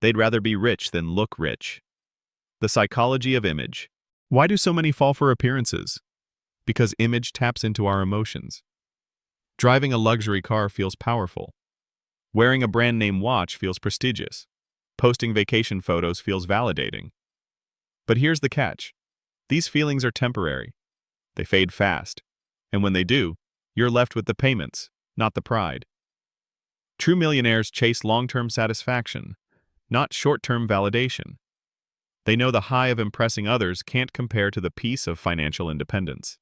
B: They'd rather be rich than look rich. The psychology of image. Why do so many fall for appearances? Because image taps into our emotions. Driving a luxury car feels powerful. Wearing a brand name watch feels prestigious. Posting vacation photos feels validating. But here's the catch. These feelings are temporary. They fade fast. And when they do, you're left with the payments, not the pride. True millionaires chase long-term satisfaction, not short-term validation. They know the high of impressing others can't compare to the peace of financial independence.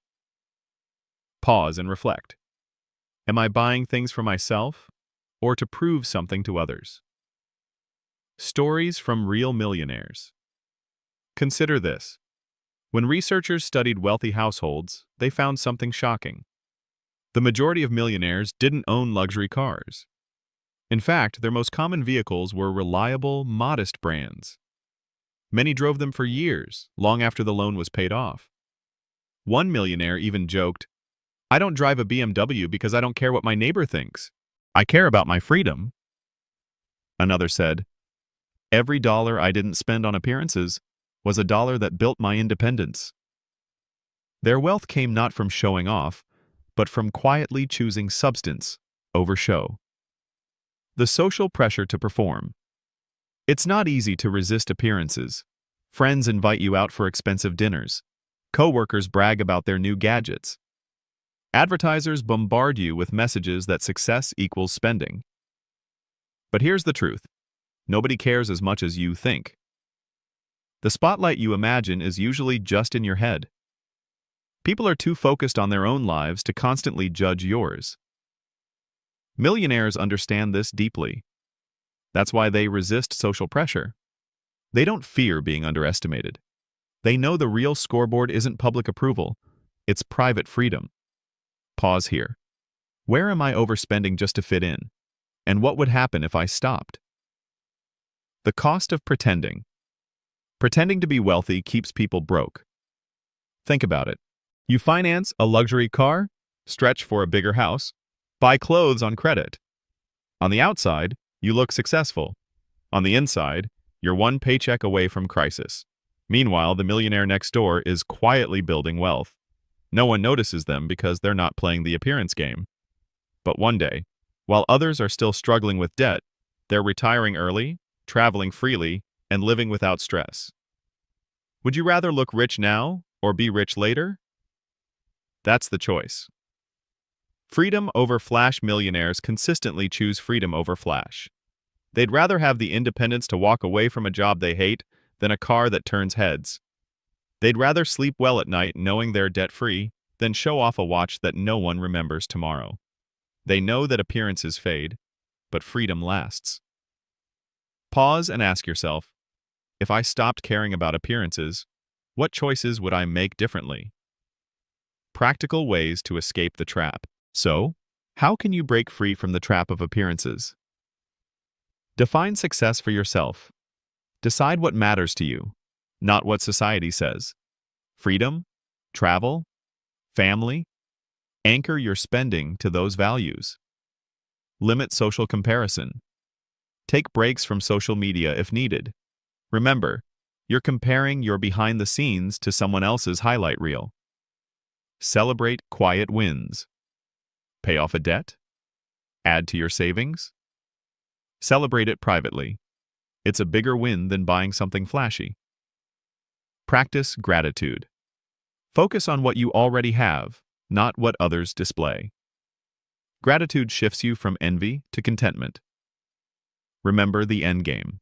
B: Pause and reflect. Am I buying things for myself or to prove something to others? Stories from real millionaires. Consider this. When researchers studied wealthy households, they found something shocking. The majority of millionaires didn't own luxury cars. In fact, their most common vehicles were reliable, modest brands. Many drove them for years, long after the loan was paid off. One millionaire even joked, "I don't drive a BMW because I don't care what my neighbor thinks. I care about my freedom." Another said, "Every dollar I didn't spend on appearances was a dollar that built my independence." Their wealth came not from showing off, but from quietly choosing substance over show. The social pressure to perform. It's not easy to resist appearances. Friends invite you out for expensive dinners. Coworkers brag about their new gadgets. Advertisers bombard you with messages that success equals spending. But here's the truth. Nobody cares as much as you think. The spotlight you imagine is usually just in your head. People are too focused on their own lives to constantly judge yours. Millionaires understand this deeply. That's why they resist social pressure. They don't fear being underestimated. They know the real scoreboard isn't public approval, it's private freedom. Pause here. Where am I overspending just to fit in? And what would happen if I stopped? The cost of pretending. Pretending to be wealthy keeps people broke. Think about it. You finance a luxury car, stretch for a bigger house, buy clothes on credit. On the outside, you look successful. On the inside, you're one paycheck away from crisis. Meanwhile, the millionaire next door is quietly building wealth. No one notices them because they're not playing the appearance game. But one day, while others are still struggling with debt, they're retiring early, traveling freely, and living without stress. Would you rather look rich now or be rich later? That's the choice. Freedom over flash. Millionaires consistently choose freedom over flash. They'd rather have the independence to walk away from a job they hate than a car that turns heads. They'd rather sleep well at night knowing they're debt-free than show off a watch that no one remembers tomorrow. They know that appearances fade, but freedom lasts. Pause and ask yourself, if I stopped caring about appearances, what choices would I make differently? Practical ways to escape the trap. So, how can you break free from the trap of appearances? Define success for yourself. Decide what matters to you, not what society says. Freedom, travel, family. Anchor your spending to those values. Limit social comparison. Take breaks from social media if needed. Remember, you're comparing your behind the scenes to someone else's highlight reel. Celebrate quiet wins. Pay off a debt? Add to your savings? Celebrate it privately. It's a bigger win than buying something flashy. Practice gratitude. Focus on what you already have, not what others display. Gratitude shifts you from envy to contentment. Remember the end game.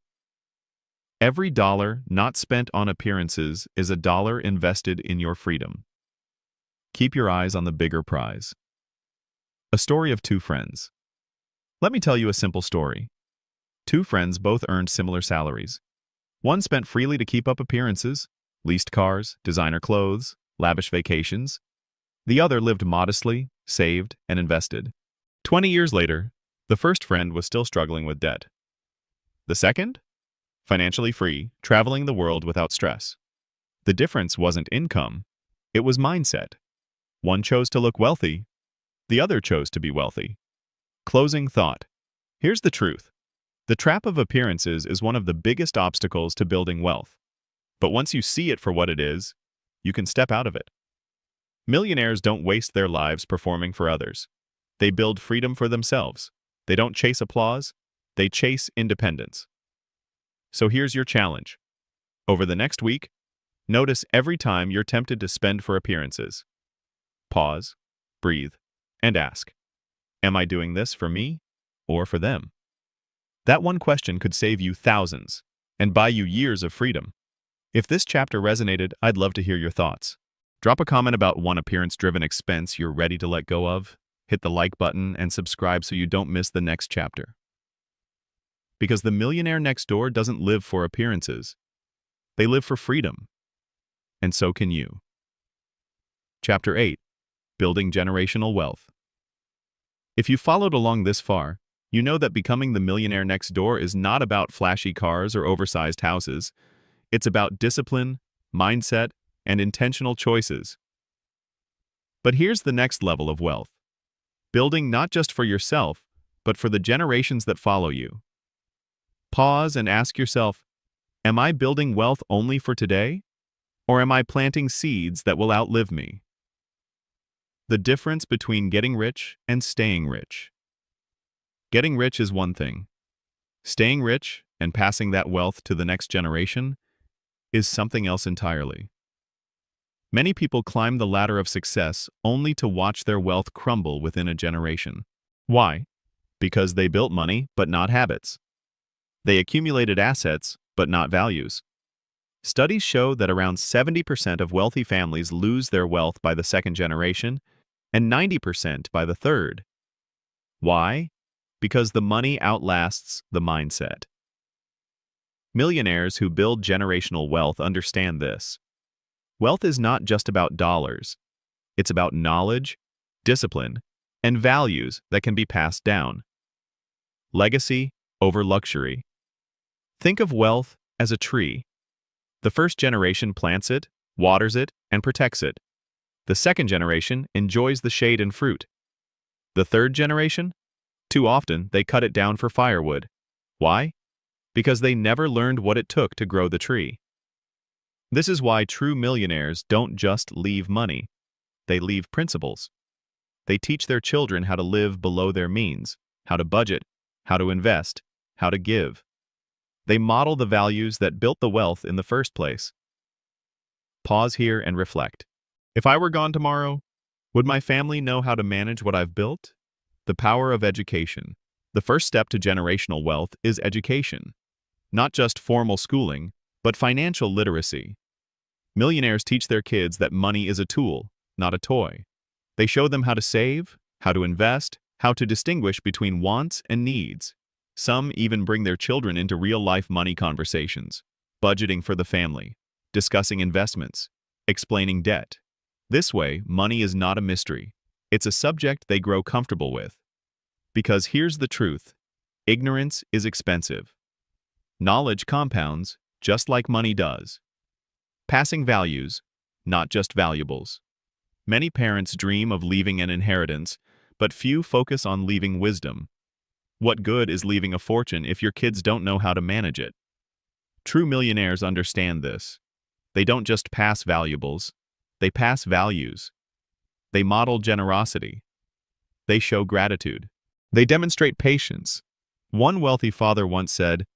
B: Every dollar not spent on appearances is a dollar invested in your freedom. Keep your eyes on the bigger prize. A story of two friends. Let me tell you a simple story. Two friends both earned similar salaries. One spent freely to keep up appearances, leased cars, designer clothes, lavish vacations. The other lived modestly, saved, and invested. 20 years later, the first friend was still struggling with debt. The second? Financially free, traveling the world without stress. The difference wasn't income, it was mindset. One chose to look wealthy, the other chose to be wealthy. Closing thought. Here's the truth. The trap of appearances is one of the biggest obstacles to building wealth. But once you see it for what it is, you can step out of it. Millionaires don't waste their lives performing for others. They build freedom for themselves. They don't chase applause, They chase independence. So here's your challenge. Over the next week, notice every time you're tempted to spend for appearances. Pause, breathe, and ask, am I doing this for me or for them? That one question could save you thousands and buy you years of freedom. If this chapter resonated, I'd love to hear your thoughts. Drop a comment about one appearance-driven expense you're ready to let go of. Hit the like button and subscribe so you don't miss the next chapter. Because the millionaire next door doesn't live for appearances. They live for freedom. And so can you. Chapter 8. Building Generational Wealth. If you followed along this far, you know that becoming the millionaire next door is not about flashy cars or oversized houses. It's about discipline, mindset, and intentional choices. But here's the next level of wealth. Building not just for yourself, but for the generations that follow you. Pause and ask yourself, am I building wealth only for today? Or am I planting seeds that will outlive me? The difference between getting rich and staying rich. Getting rich is one thing. Staying rich and passing that wealth to the next generation is something else entirely. Many people climb the ladder of success only to watch their wealth crumble within a generation. Why? Because they built money, but not habits. They accumulated assets, but not values. Studies show that around 70% of wealthy families lose their wealth by the second generation and 90% by the third. Why? Because the money outlasts the mindset. Millionaires who build generational wealth understand this. Wealth is not just about dollars. It's about knowledge, discipline, and values that can be passed down. Legacy over luxury. Think of wealth as a tree. The first generation plants it, waters it, and protects it. The second generation enjoys the shade and fruit. The third generation? Too often, they cut it down for firewood. Why? Because they never learned what it took to grow the tree. This is why true millionaires don't just leave money. They leave principles. They teach their children how to live below their means, how to budget, how to invest, how to give. They model the values that built the wealth in the first place. Pause here and reflect. If I were gone tomorrow, would my family know how to manage what I've built? The power of education. The first step to generational wealth is education. Not just formal schooling, but financial literacy. Millionaires teach their kids that money is a tool, not a toy. They show them how to save, how to invest, how to distinguish between wants and needs. Some even bring their children into real-life money conversations, budgeting for the family, discussing investments, explaining debt. This way, money is not a mystery. It's a subject they grow comfortable with. Because here's the truth. Ignorance is expensive. Knowledge compounds, just like money does. Passing values, not just valuables. Many parents dream of leaving an inheritance, but few focus on leaving wisdom. What good is leaving a fortune if your kids don't know how to manage it? True millionaires understand this. They don't just pass valuables, they pass values. They model generosity. They show gratitude. They demonstrate patience. One wealthy father once said,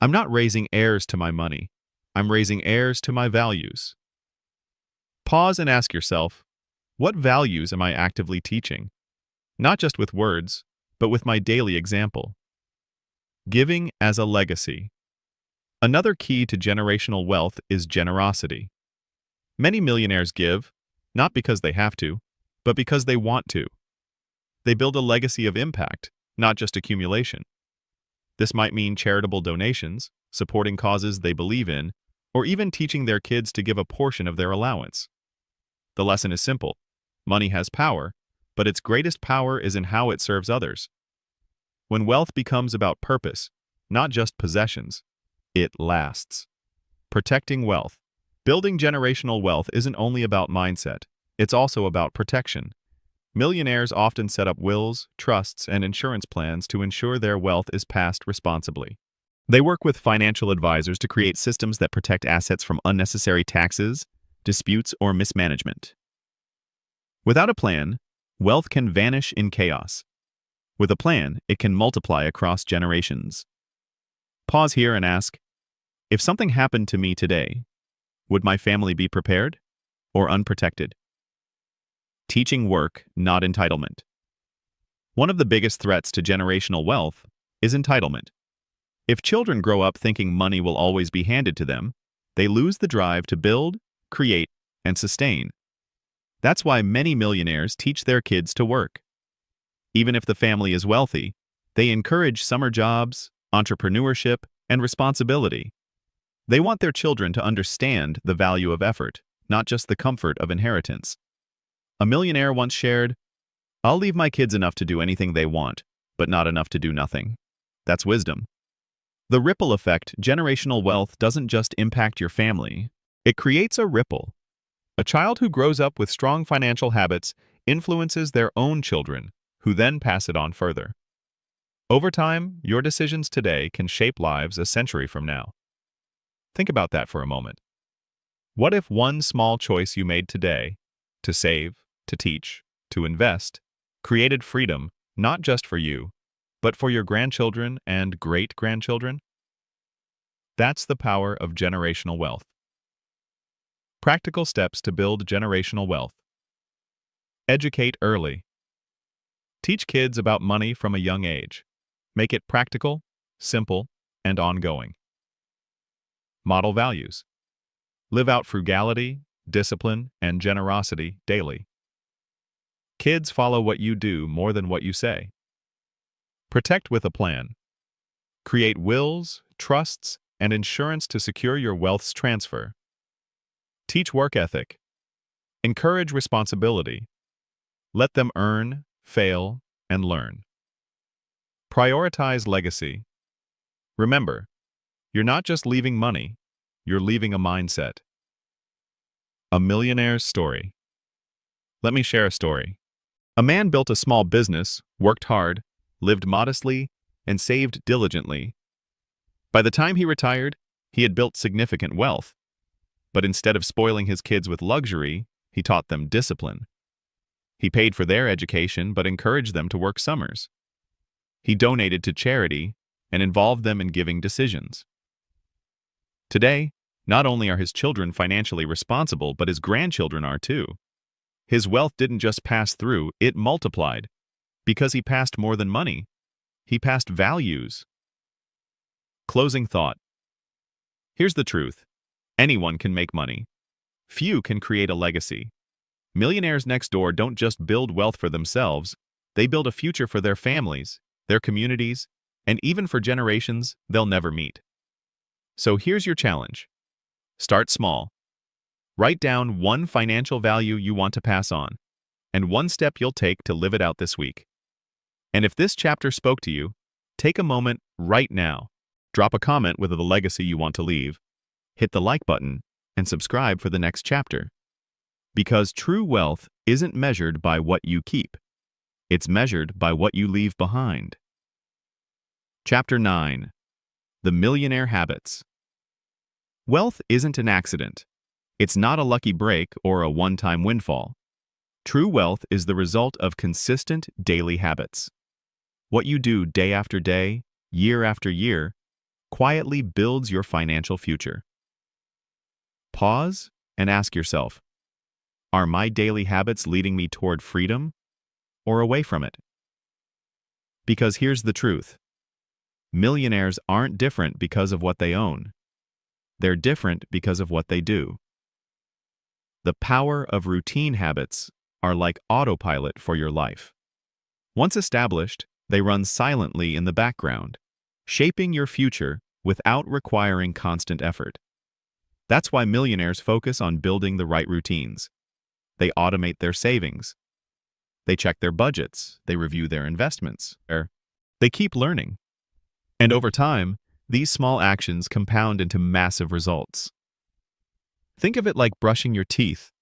B: "I'm not raising heirs to my money. I'm raising heirs to my values." Pause and ask yourself, what values am I actively teaching? Not just with words, but with my daily example. Giving as a legacy. Another key to generational wealth is generosity. Many millionaires give, not because they have to, but because they want to. They build a legacy of impact, not just accumulation. This might mean charitable donations, supporting causes they believe in, or even teaching their kids to give a portion of their allowance. The lesson is simple. Money has power, but its greatest power is in how it serves others. When wealth becomes about purpose, not just possessions, it lasts. Protecting wealth. Building generational wealth isn't only about mindset, it's also about protection. Millionaires often set up wills, trusts, and insurance plans to ensure their wealth is passed responsibly. They work with financial advisors to create systems that protect assets from unnecessary taxes, disputes, or mismanagement. Without a plan, wealth can vanish in chaos. With a plan, it can multiply across generations. Pause here and ask, if something happened to me today, would my family be prepared or unprotected? Teaching work, not entitlement. One of the biggest threats to generational wealth is entitlement. If children grow up thinking money will always be handed to them, they lose the drive to build, create, and sustain. That's why many millionaires teach their kids to work. Even if the family is wealthy, they encourage summer jobs, entrepreneurship, and responsibility. They want their children to understand the value of effort, not just the comfort of inheritance. A millionaire once shared, "I'll leave my kids enough to do anything they want, but not enough to do nothing." That's wisdom. The ripple effect, generational wealth doesn't just impact your family, it creates a ripple. A child who grows up with strong financial habits influences their own children, who then pass it on further. Over time, your decisions today can shape lives a century from now. Think about that for a moment. What if one small choice you made today, to save, to teach, to invest, created freedom not just for you, but for your grandchildren and great-grandchildren? That's the power of generational wealth. Practical steps to build generational wealth. Educate early. Teach kids about money from a young age. Make it practical, simple, and ongoing. Model values. Live out frugality, discipline, and generosity daily. Kids follow what you do more than what you say. Protect with a plan. Create wills, trusts, and insurance to secure your wealth's transfer. Teach work ethic. Encourage responsibility. Let them earn, fail, and learn. Prioritize legacy. Remember, you're not just leaving money, you're leaving a mindset. A millionaire's story. Let me share a story. A man built a small business, worked hard, lived modestly, and saved diligently. By the time he retired, he had built significant wealth. But instead of spoiling his kids with luxury, he taught them discipline. He paid for their education but encouraged them to work summers. He donated to charity and involved them in giving decisions. Today, not only are his children financially responsible, but his grandchildren are too. His wealth didn't just pass through, it multiplied. Because he passed more than money, he passed values. Closing thought. Here's the truth. Anyone can make money. Few can create a legacy. Millionaires Next Door don't just build wealth for themselves, they build a future for their families, their communities, and even for generations they'll never meet. So here's your challenge. Start small. Write down one financial value you want to pass on, and one step you'll take to live it out this week. And if this chapter spoke to you, take a moment right now. Drop a comment with the legacy you want to leave, hit the like button, and subscribe for the next chapter. Because true wealth isn't measured by what you keep. It's measured by what you leave behind. Chapter 9. The Millionaire Habits. Wealth isn't an accident. It's not a lucky break or a one-time windfall. True wealth is the result of consistent daily habits. What you do day after day, year after year, quietly builds your financial future. Pause and ask yourself, are my daily habits leading me toward freedom or away from it? Because here's the truth. Millionaires aren't different because of what they own. They're different because of what they do. The power of routine habits are like autopilot for your life. Once established, they run silently in the background, shaping your future without requiring constant effort. That's why millionaires focus on building the right routines. They automate their savings. They check their budgets. They review their investments. They keep learning. And over time, these small actions compound into massive results. Think of it like brushing your teeth.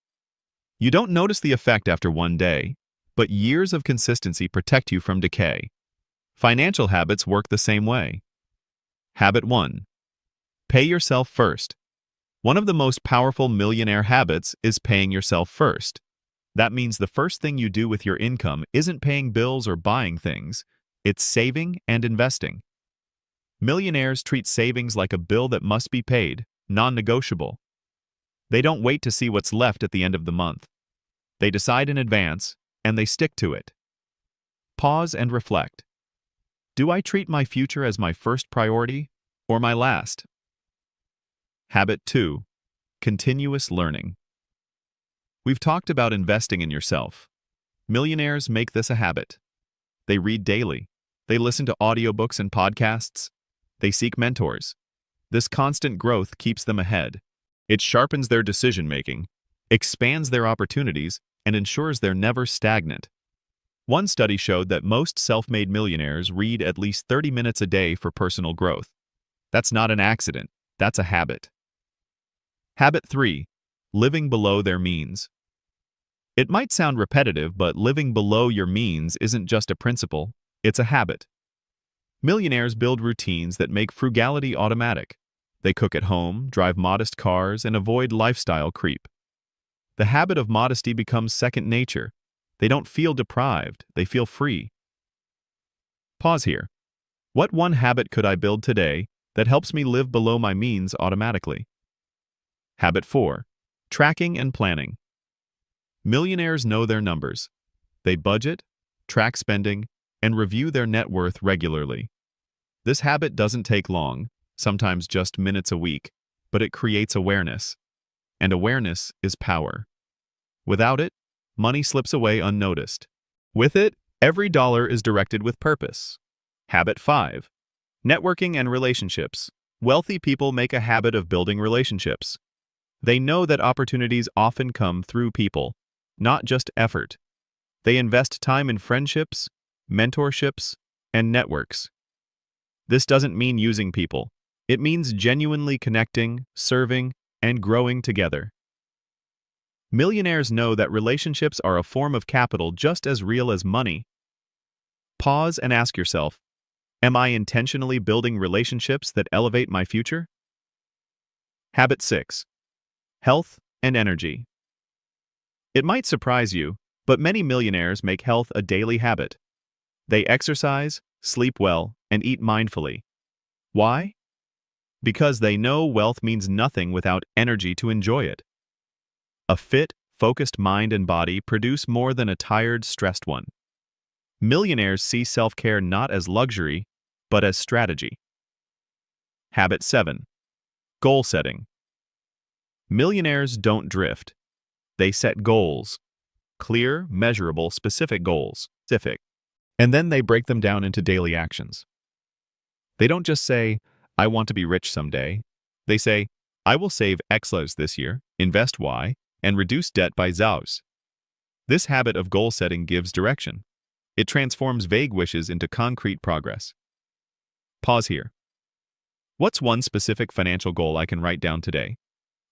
B: You don't notice the effect after one day, but years of consistency protect you from decay. Financial habits work the same way. Habit 1. Pay yourself first. One of the most powerful millionaire habits is paying yourself first. That means the first thing you do with your income isn't paying bills or buying things, It's saving and investing. Millionaires treat savings like a bill that must be paid, non-negotiable. They don't wait to see what's left at the end of the month. They decide in advance, and they stick to it. Pause and reflect. Do I treat my future as my first priority or my last? Habit 2. Continuous learning. We've talked about investing in yourself. Millionaires make this a habit. They read daily. They listen to audiobooks and podcasts. They seek mentors. This constant growth keeps them ahead. It sharpens their decision-making, expands their opportunities, and ensures they're never stagnant. One study showed that most self-made millionaires read at least 30 minutes a day for personal growth. That's not an accident. That's a habit. Habit 3. Living below their means. It might sound repetitive, but living below your means isn't just a principle, it's a habit. Millionaires build routines that make frugality automatic. They cook at home, drive modest cars, and avoid lifestyle creep. The habit of modesty becomes second nature. They don't feel deprived, they feel free. Pause here. What one habit could I build today that helps me live below my means automatically? Habit 4. Tracking and planning. Millionaires know their numbers. They budget, track spending, and review their net worth regularly. This habit doesn't take long, sometimes just minutes a week, but it creates awareness. And awareness is power. Without it, money slips away unnoticed. With it, every dollar is directed with purpose. Habit 5. Networking and relationships. Wealthy people make a habit of building relationships. They know that opportunities often come through people, not just effort. They invest time in friendships, mentorships, and networks. This doesn't mean using people. It means genuinely connecting, serving, and growing together. Millionaires know that relationships are a form of capital just as real as money. Pause and ask yourself, am I intentionally building relationships that elevate my future? Habit 6. Health and energy. It might surprise you, but many millionaires make health a daily habit. They exercise, sleep well, and eat mindfully. Why? Because they know wealth means nothing without energy to enjoy it. A fit, focused mind and body produce more than a tired, stressed one. Millionaires see self-care not as luxury, but as strategy. Habit 7. Goal setting. Millionaires don't drift. They set goals. Clear, measurable, specific goals. And then they break them down into daily actions. They don't just say, I want to be rich someday. They say, I will save X this year, invest Y, and reduce debt by Zs. This habit of goal setting gives direction. It transforms vague wishes into concrete progress. Pause here. What's one specific financial goal I can write down today?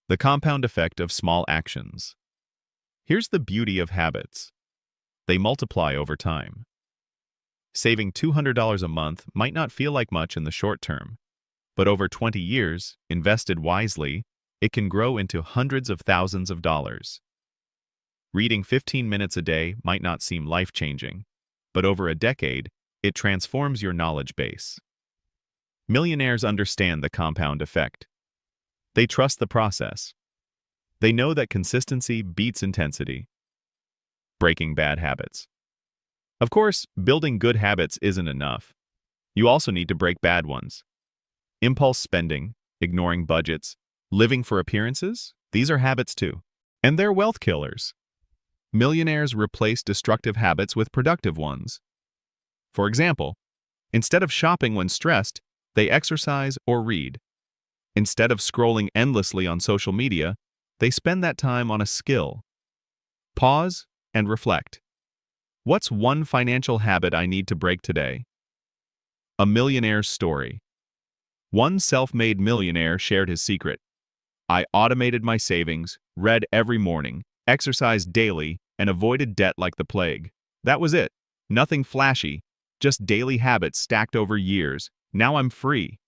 B: The compound effect of small actions. Here's the beauty of habits. They multiply over time. Saving $200 a month might not feel like much in the short term, but over 20 years, invested wisely, it can grow into hundreds of thousands of dollars. Reading 15 minutes a day might not seem life-changing, but over a decade, it transforms your knowledge base. Millionaires understand the compound effect. They trust the process. They know that consistency beats intensity. Breaking bad habits. Of course, building good habits isn't enough. You also need to break bad ones. Impulse spending, ignoring budgets, living for appearances, these are habits too. And they're wealth killers. Millionaires replace destructive habits with productive ones. For example, instead of shopping when stressed, they exercise or read. Instead of scrolling endlessly on social media, they spend that time on a skill. Pause and reflect. What's one financial habit I need to break today? A millionaire's story. One self-made millionaire shared his secret. I automated my savings, read every morning, exercised daily, and avoided debt like the plague. That was it. Nothing flashy, just daily habits stacked over years. Now I'm free.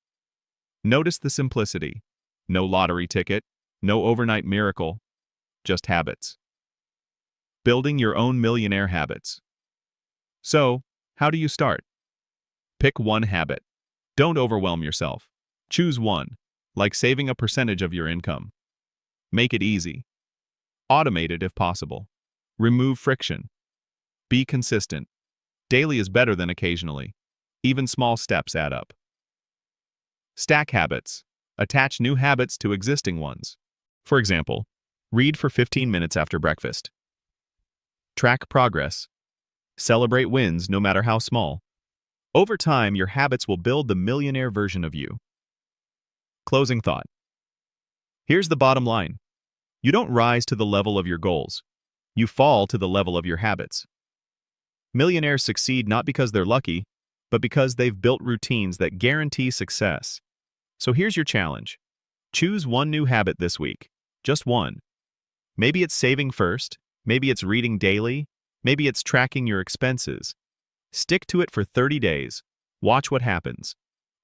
B: Notice the simplicity. No lottery ticket, no overnight miracle, just habits. Building your own millionaire habits. So, how do you start? Pick one habit. Don't overwhelm yourself. Choose one, like saving a percentage of your income. Make it easy. Automate it if possible. Remove friction. Be consistent. Daily is better than occasionally. Even small steps add up. Stack habits. Attach new habits to existing ones. For example, read for 15 minutes after breakfast. Track progress. Celebrate wins no matter how small. Over time, your habits will build the millionaire version of you. Closing thought. Here's the bottom line. You don't rise to the level of your goals. You fall to the level of your habits. Millionaires succeed not because they're lucky, but because they've built routines that guarantee success. So here's your challenge. Choose one new habit this week. Just one. Maybe it's saving first. Maybe it's reading daily. Maybe it's tracking your expenses. Stick to it for 30 days. Watch what happens.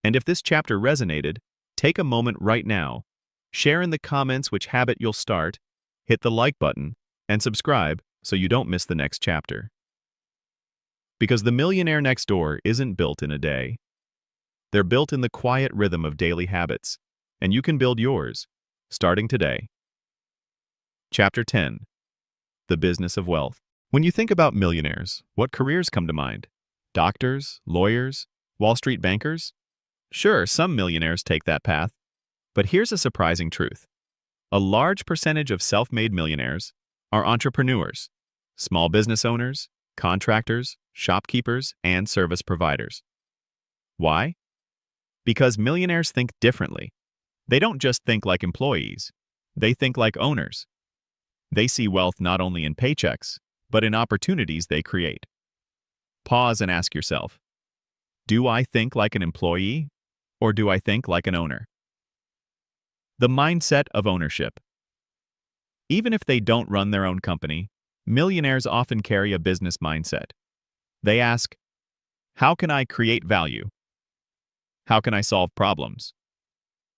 B: And if this chapter resonated, take a moment right now. Share in the comments which habit you'll start, hit the like button, and subscribe so you don't miss the next chapter. Because the Millionaire Next Door isn't built in a day. They're built in the quiet rhythm of daily habits, and you can build yours, starting today. Chapter 10. The Business of Wealth. When you think about millionaires, what careers come to mind? Doctors, lawyers, Wall Street bankers? Sure, some millionaires take that path. But here's a surprising truth. A large percentage of self-made millionaires are entrepreneurs, small business owners, contractors, shopkeepers, and service providers. Why? Because millionaires think differently. They don't just think like employees. They think like owners. They see wealth not only in paychecks, but in opportunities they create. Pause and ask yourself, do I think like an employee, or do I think like an owner? The mindset of ownership. Even if they don't run their own company, millionaires often carry a business mindset. They ask, how can I create value? How can I solve problems?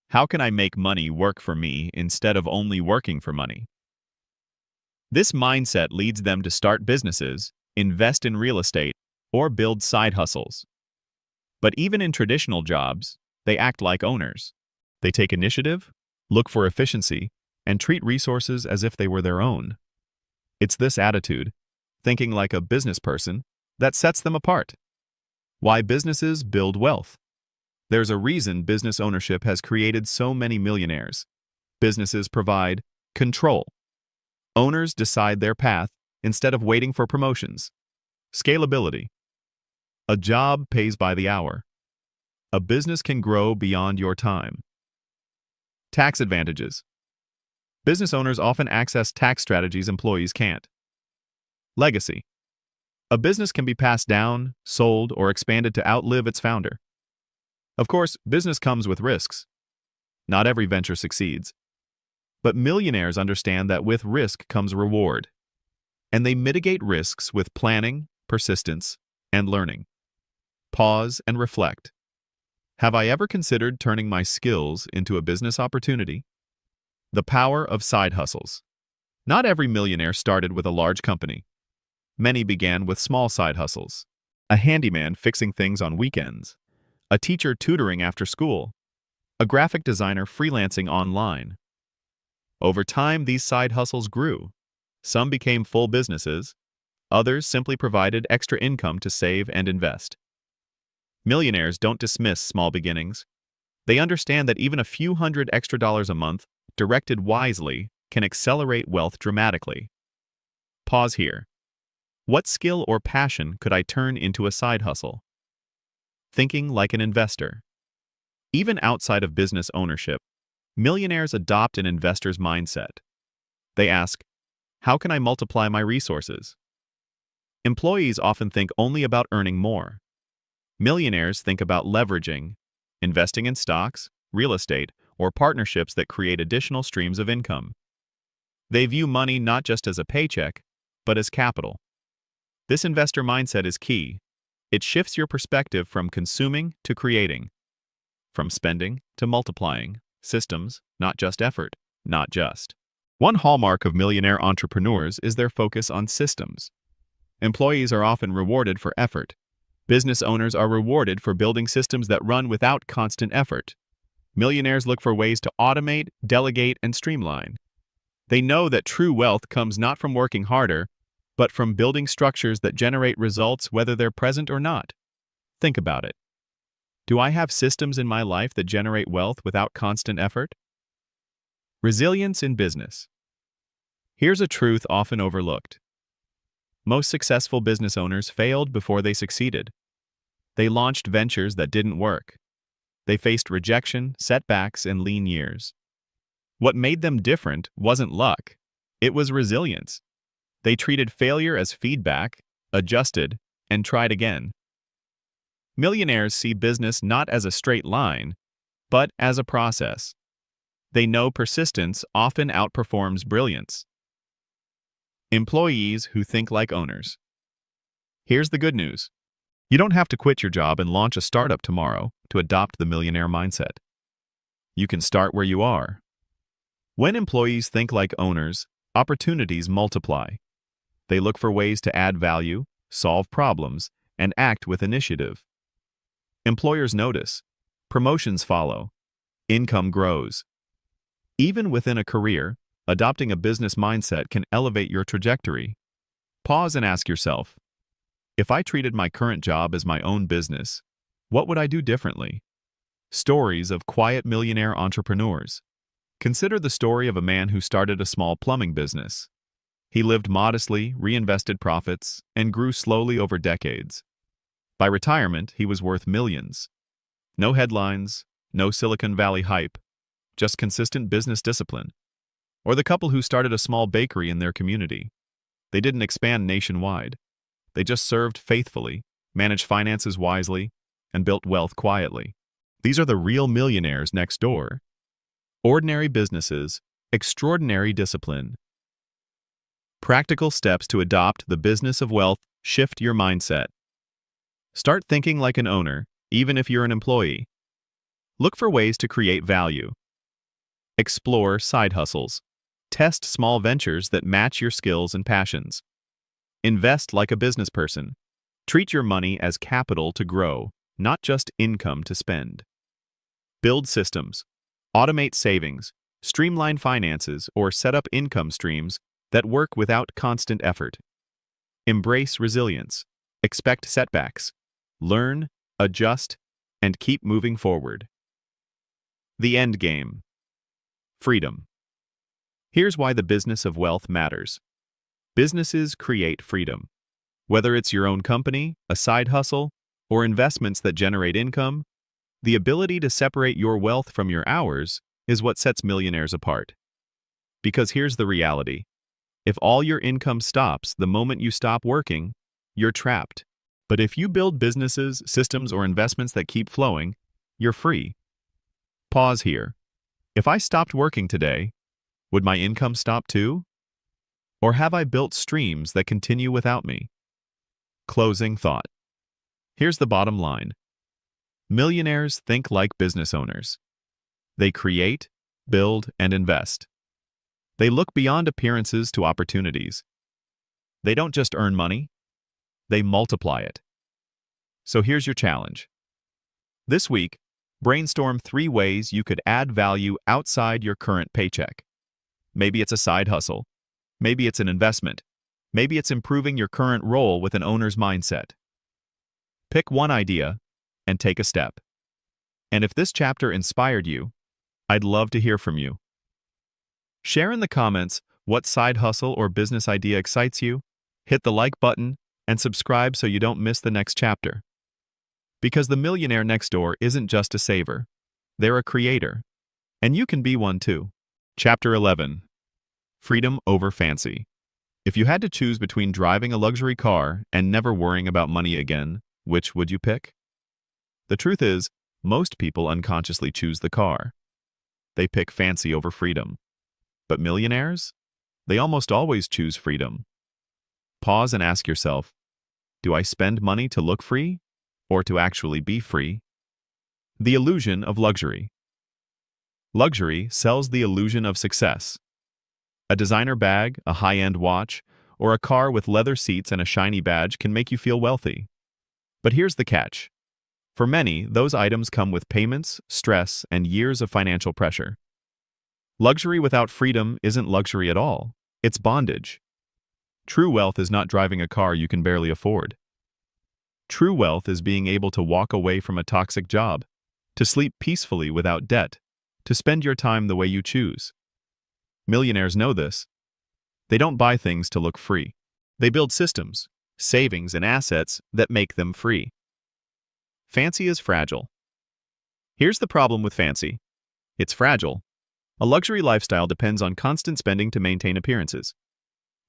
B: How can I make money work for me instead of only working for money? This mindset leads them to start businesses, invest in real estate, or build side hustles. But even in traditional jobs, they act like owners. They take initiative, look for efficiency, and treat resources as if they were their own. It's this attitude, thinking like a business person, that sets them apart. Why businesses build wealth. There's a reason business ownership has created so many millionaires. Businesses provide control. Owners decide their path instead of waiting for promotions. Scalability. A job pays by the hour. A business can grow beyond your time. Tax advantages. Business owners often access tax strategies employees can't. Legacy. A business can be passed down, sold, or expanded to outlive its founder. Of course, business comes with risks. Not every venture succeeds. But millionaires understand that with risk comes reward. And they mitigate risks with planning, persistence, and learning. Pause and reflect. Have I ever considered turning my skills into a business opportunity? The power of side hustles. Not every millionaire started with a large company. Many began with small side hustles. A handyman fixing things on weekends. A teacher tutoring after school. A graphic designer freelancing online. Over time, these side hustles grew. Some became full businesses. Others simply provided extra income to save and invest. Millionaires don't dismiss small beginnings. They understand that even a few $100 extra a month, directed wisely, can accelerate wealth dramatically. Pause here. What skill or passion could I turn into a side hustle? Thinking like an investor. Even outside of business ownership, millionaires adopt an investor's mindset. They ask, how can I multiply my resources? Employees often think only about earning more. Millionaires think about leveraging, investing in stocks, real estate, or partnerships that create additional streams of income. They view money not just as a paycheck, but as capital. This investor mindset is key. It shifts your perspective from consuming to creating, from spending to multiplying, systems, not just effort, not just. One hallmark of millionaire entrepreneurs is their focus on systems. Employees are often rewarded for effort. Business owners are rewarded for building systems that run without constant effort. Millionaires look for ways to automate, delegate, and streamline. They know that true wealth comes not from working harder, but from building structures that generate results whether they're present or not. Think about it. Do I have systems in my life that generate wealth without constant effort? Resilience in business. Here's a truth often overlooked. Most successful business owners failed before they succeeded. They launched ventures that didn't work. They faced rejection, setbacks, and lean years. What made them different wasn't luck. It was resilience. They treated failure as feedback, adjusted, and tried again. Millionaires see business not as a straight line, but as a process. They know persistence often outperforms brilliance. Employees who think like owners. Here's the good news. You don't have to quit your job and launch a startup tomorrow to adopt the millionaire mindset. You can start where you are. When employees think like owners, opportunities multiply. They look for ways to add value, solve problems, and act with initiative. Employers notice. Promotions follow. Income grows. Even within a career, adopting a business mindset can elevate your trajectory. Pause and ask yourself, if I treated my current job as my own business, what would I do differently? Stories of quiet millionaire entrepreneurs. Consider the story of a man who started a small plumbing business. He lived modestly, reinvested profits, and grew slowly over decades. By retirement, he was worth millions. No headlines, no Silicon Valley hype, just consistent business discipline. Or the couple who started a small bakery in their community. They didn't expand nationwide. They just served faithfully, managed finances wisely, and built wealth quietly. These are the real millionaires next door. Ordinary businesses, extraordinary discipline. Practical steps to adopt the business of wealth. Shift your mindset. Start thinking like an owner, even if you're an employee. Look for ways to create value. Explore side hustles. Test small ventures that match your skills and passions. Invest like a business person. Treat your money as capital to grow, not just income to spend. Build systems. Automate savings, streamline finances, or set up income streams that work without constant effort. Embrace resilience. Expect setbacks. Learn, adjust, and keep moving forward. The end game. Freedom. Here's why the business of wealth matters. Businesses create freedom. Whether it's your own company, a side hustle, or investments that generate income, the ability to separate your wealth from your hours is what sets millionaires apart. Because here's the reality. If all your income stops the moment you stop working, you're trapped. But if you build businesses, systems, or investments that keep flowing, you're free. Pause here. If I stopped working today, would my income stop too? Or have I built streams that continue without me? Closing thought. Here's the bottom line. Millionaires think like business owners. They create, build, and invest. They look beyond appearances to opportunities. They don't just earn money, they multiply it. So here's your challenge. This week, brainstorm 3 ways you could add value outside your current paycheck. Maybe it's a side hustle. Maybe it's an investment. Maybe it's improving your current role with an owner's mindset. Pick one idea and take a step. And if this chapter inspired you, I'd love to hear from you. Share in the comments what side hustle or business idea excites you, hit the like button, and subscribe so you don't miss the next chapter. Because the millionaire next door isn't just a saver. They're a creator. And you can be one too. Chapter 11. Freedom over fancy. If you had to choose between driving a luxury car and never worrying about money again, which would you pick? The truth is, most people unconsciously choose the car. They pick fancy over freedom. But millionaires? They almost always choose freedom. Pause and ask yourself, do I spend money to look free or to actually be free? The illusion of luxury. Luxury sells the illusion of success. A designer bag, a high-end watch, or a car with leather seats and a shiny badge can make you feel wealthy. But here's the catch. For many, those items come with payments, stress, and years of financial pressure. Luxury without freedom isn't luxury at all. It's bondage. True wealth is not driving a car you can barely afford. True wealth is being able to walk away from a toxic job, to sleep peacefully without debt, to spend your time the way you choose. Millionaires know this. They don't buy things to look free. They build systems, savings, and assets that make them free. Fancy is fragile. Here's the problem with fancy. It's fragile. A luxury lifestyle depends on constant spending to maintain appearances.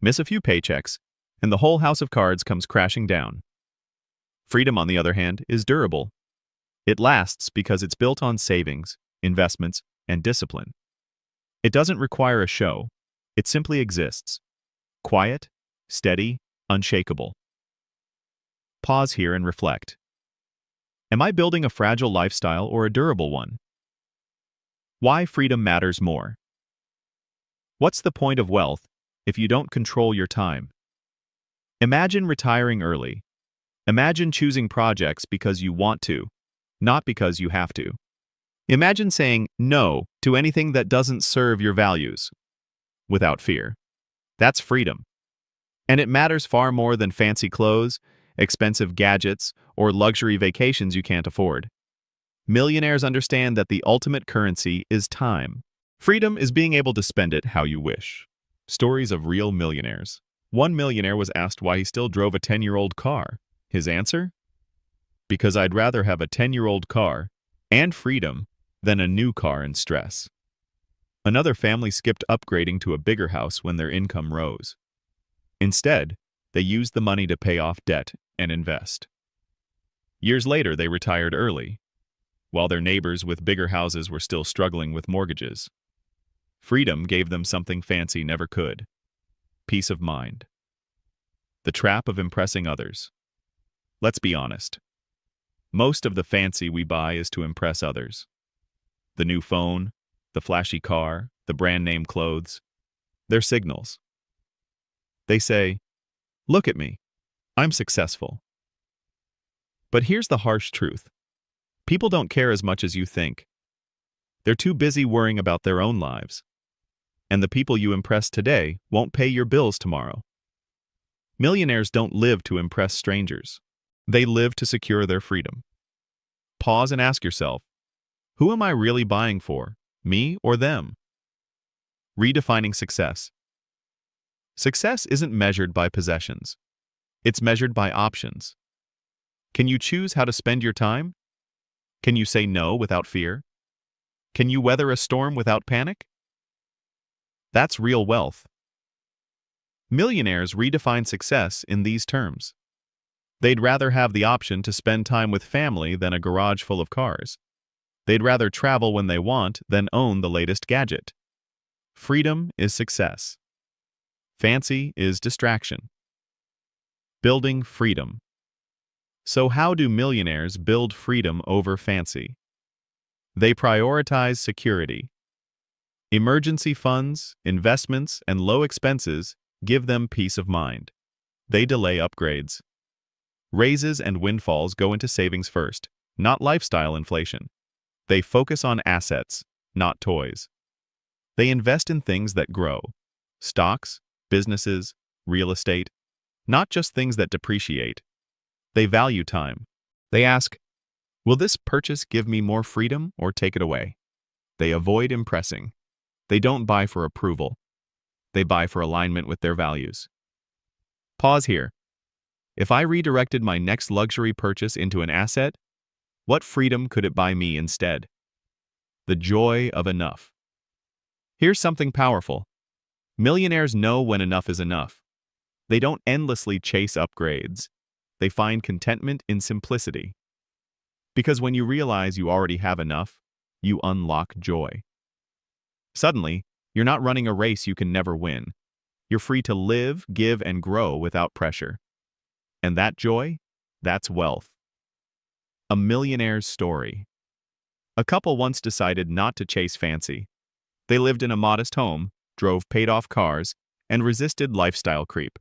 B: Miss a few paychecks, and the whole house of cards comes crashing down. Freedom, on the other hand, is durable. It lasts because it's built on savings, investments, and discipline. It doesn't require a show. It simply exists. Quiet, steady, unshakable. Pause here and reflect. Am I building a fragile lifestyle or a durable one? Why freedom matters more. What's the point of wealth if you don't control your time? Imagine retiring early. Imagine choosing projects because you want to, not because you have to. Imagine saying no to anything that doesn't serve your values, without fear. That's freedom. And it matters far more than fancy clothes, expensive gadgets, or luxury vacations you can't afford. Millionaires understand that the ultimate currency is time. Freedom is being able to spend it how you wish. Stories of real millionaires. One millionaire was asked why he still drove a 10-year-old car. His answer? Because I'd rather have a 10-year-old car and freedom than a new car and stress. Another family skipped upgrading to a bigger house when their income rose. Instead, they used the money to pay off debt and invest. Years later, they retired early, while their neighbors with bigger houses were still struggling with mortgages. Freedom gave them something fancy never could: peace of mind. The trap of impressing others. Let's be honest. Most of the fancy we buy is to impress others. The new phone, the flashy car, the brand name clothes, they're signals. They say, "Look at me. I'm successful." But here's the harsh truth. People don't care as much as you think. They're too busy worrying about their own lives. And the people you impress today won't pay your bills tomorrow. Millionaires don't live to impress strangers. They live to secure their freedom. Pause and ask yourself, who am I really buying for, me or them? Redefining success. Success isn't measured by possessions. It's measured by options. Can you choose how to spend your time? Can you say no without fear? Can you weather a storm without panic? That's real wealth. Millionaires redefine success in these terms. They'd rather have the option to spend time with family than a garage full of cars. They'd rather travel when they want than own the latest gadget. Freedom is success. Fancy is distraction. Building freedom. So how do millionaires build freedom over fancy? They prioritize security. Emergency funds, investments, and low expenses give them peace of mind. They delay upgrades. Raises and windfalls go into savings first, not lifestyle inflation. They focus on assets, not toys. They invest in things that grow: stocks, businesses, real estate, not just things that depreciate. They value time. They ask, will this purchase give me more freedom or take it away? They avoid impressing. They don't buy for approval. They buy for alignment with their values. Pause here. If I redirected my next luxury purchase into an asset, what freedom could it buy me instead? The joy of enough. Here's something powerful. Millionaires know when enough is enough. They don't endlessly chase upgrades. They find contentment in simplicity. Because when you realize you already have enough, you unlock joy. Suddenly, you're not running a race you can never win. You're free to live, give, and grow without pressure. And that joy, that's wealth. A millionaire's story. A couple once decided not to chase fancy. They lived in a modest home, drove paid-off cars, and resisted lifestyle creep.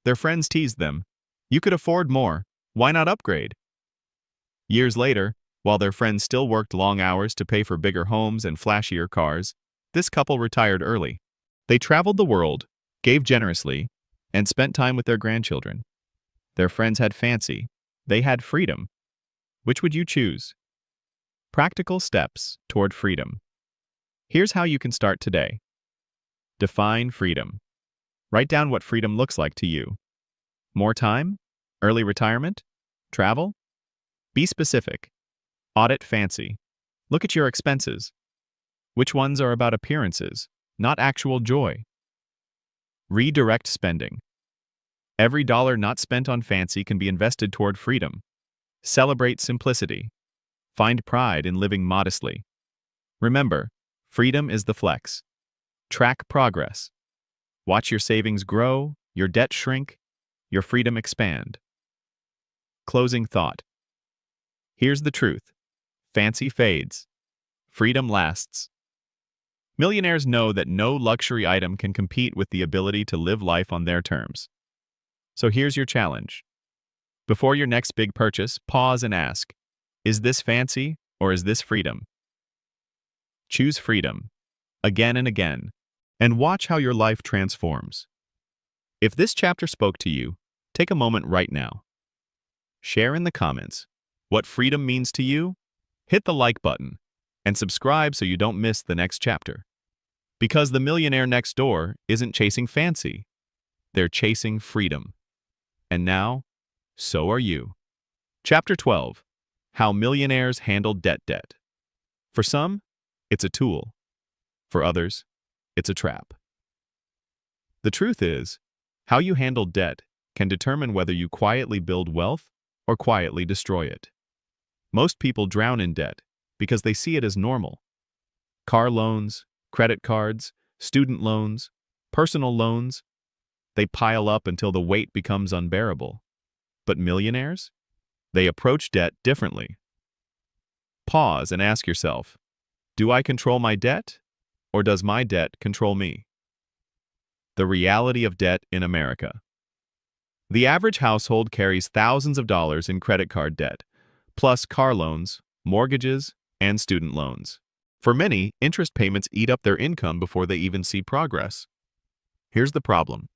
B: Their friends teased them. You could afford more. Why not upgrade? Years later, while their friends still worked long hours to pay for bigger homes and flashier cars, this couple retired early. They traveled the world, gave generously, and spent time with their grandchildren. Their friends had fancy. They had freedom. Which would you choose? Practical steps toward freedom. Here's how you can start today. Define freedom. Write down what freedom looks like to you. More time? Early retirement? Travel? Be specific. Audit fancy. Look at your expenses. Which ones are about appearances, not actual joy? Redirect spending. Every dollar not spent on fancy can be invested toward freedom. Celebrate simplicity. Find pride in living modestly. Remember, freedom is the flex. Track progress. Watch your savings grow, your debt shrink, your freedom expand. Closing thought. Here's the truth. Fancy fades. Freedom lasts. Millionaires know that no luxury item can compete with the ability to live life on their terms. So here's your challenge. Before your next big purchase, pause and ask, is this fancy or is this freedom? Choose freedom, again and again, and watch how your life transforms. If this chapter spoke to you, take a moment right now. Share in the comments what freedom means to you, hit the like button, and subscribe so you don't miss the next chapter. Because the millionaire next door isn't chasing fancy, they're chasing freedom. And now, so are you. Chapter 12. How Millionaires Handle Debt. For some, it's a tool. For others, it's a trap. The truth is, how you handle debt can determine whether you quietly build wealth or quietly destroy it. Most people drown in debt because they see it as normal. Car loans, credit cards, student loans, personal loans, they pile up until the weight becomes unbearable. But millionaires? They approach debt differently. Pause and ask yourself, do I control my debt, or does my debt control me? The reality of debt in America. The average household carries thousands of dollars in credit card debt, plus car loans, mortgages, and student loans. For many, interest payments eat up their income before they even see progress. Here's the problem.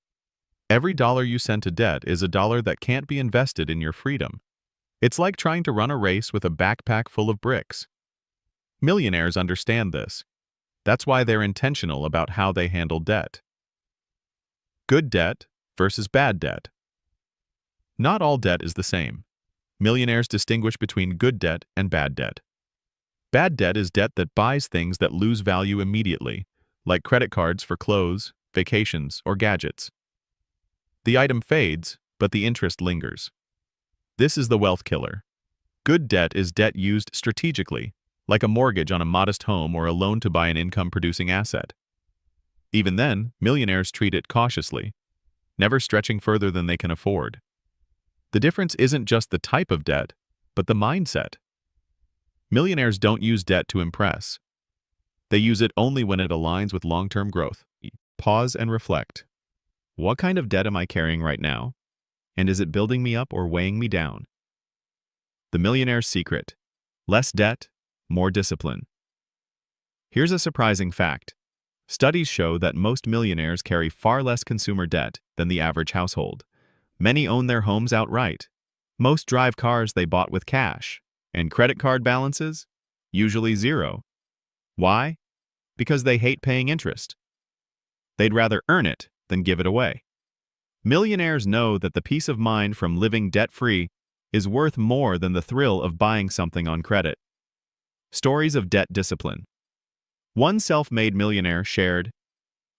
B: Every dollar you send to debt is a dollar that can't be invested in your freedom. It's like trying to run a race with a backpack full of bricks. Millionaires understand this. That's why they're intentional about how they handle debt. Good debt versus bad debt. Not all debt is the same. Millionaires distinguish between good debt and bad debt. Bad debt is debt that buys things that lose value immediately, like credit cards for clothes, vacations, or gadgets. The item fades, but the interest lingers. This is the wealth killer. Good debt is debt used strategically, like a mortgage on a modest home or a loan to buy an income-producing asset. Even then, millionaires treat it cautiously, never stretching further than they can afford. The difference isn't just the type of debt, but the mindset. Millionaires don't use debt to impress. They use it only when it aligns with long-term growth. Pause and reflect. What kind of debt am I carrying right now? And is it building me up or weighing me down? The millionaire's secret. Less debt, more discipline. Here's a surprising fact. Studies show that most millionaires carry far less consumer debt than the average household. Many own their homes outright. Most drive cars they bought with cash. And credit card balances? Usually zero. Why? Because they hate paying interest. They'd rather earn it than give it away. Millionaires know that the peace of mind from living debt-free is worth more than the thrill of buying something on credit. Stories of debt discipline. One self-made millionaire shared,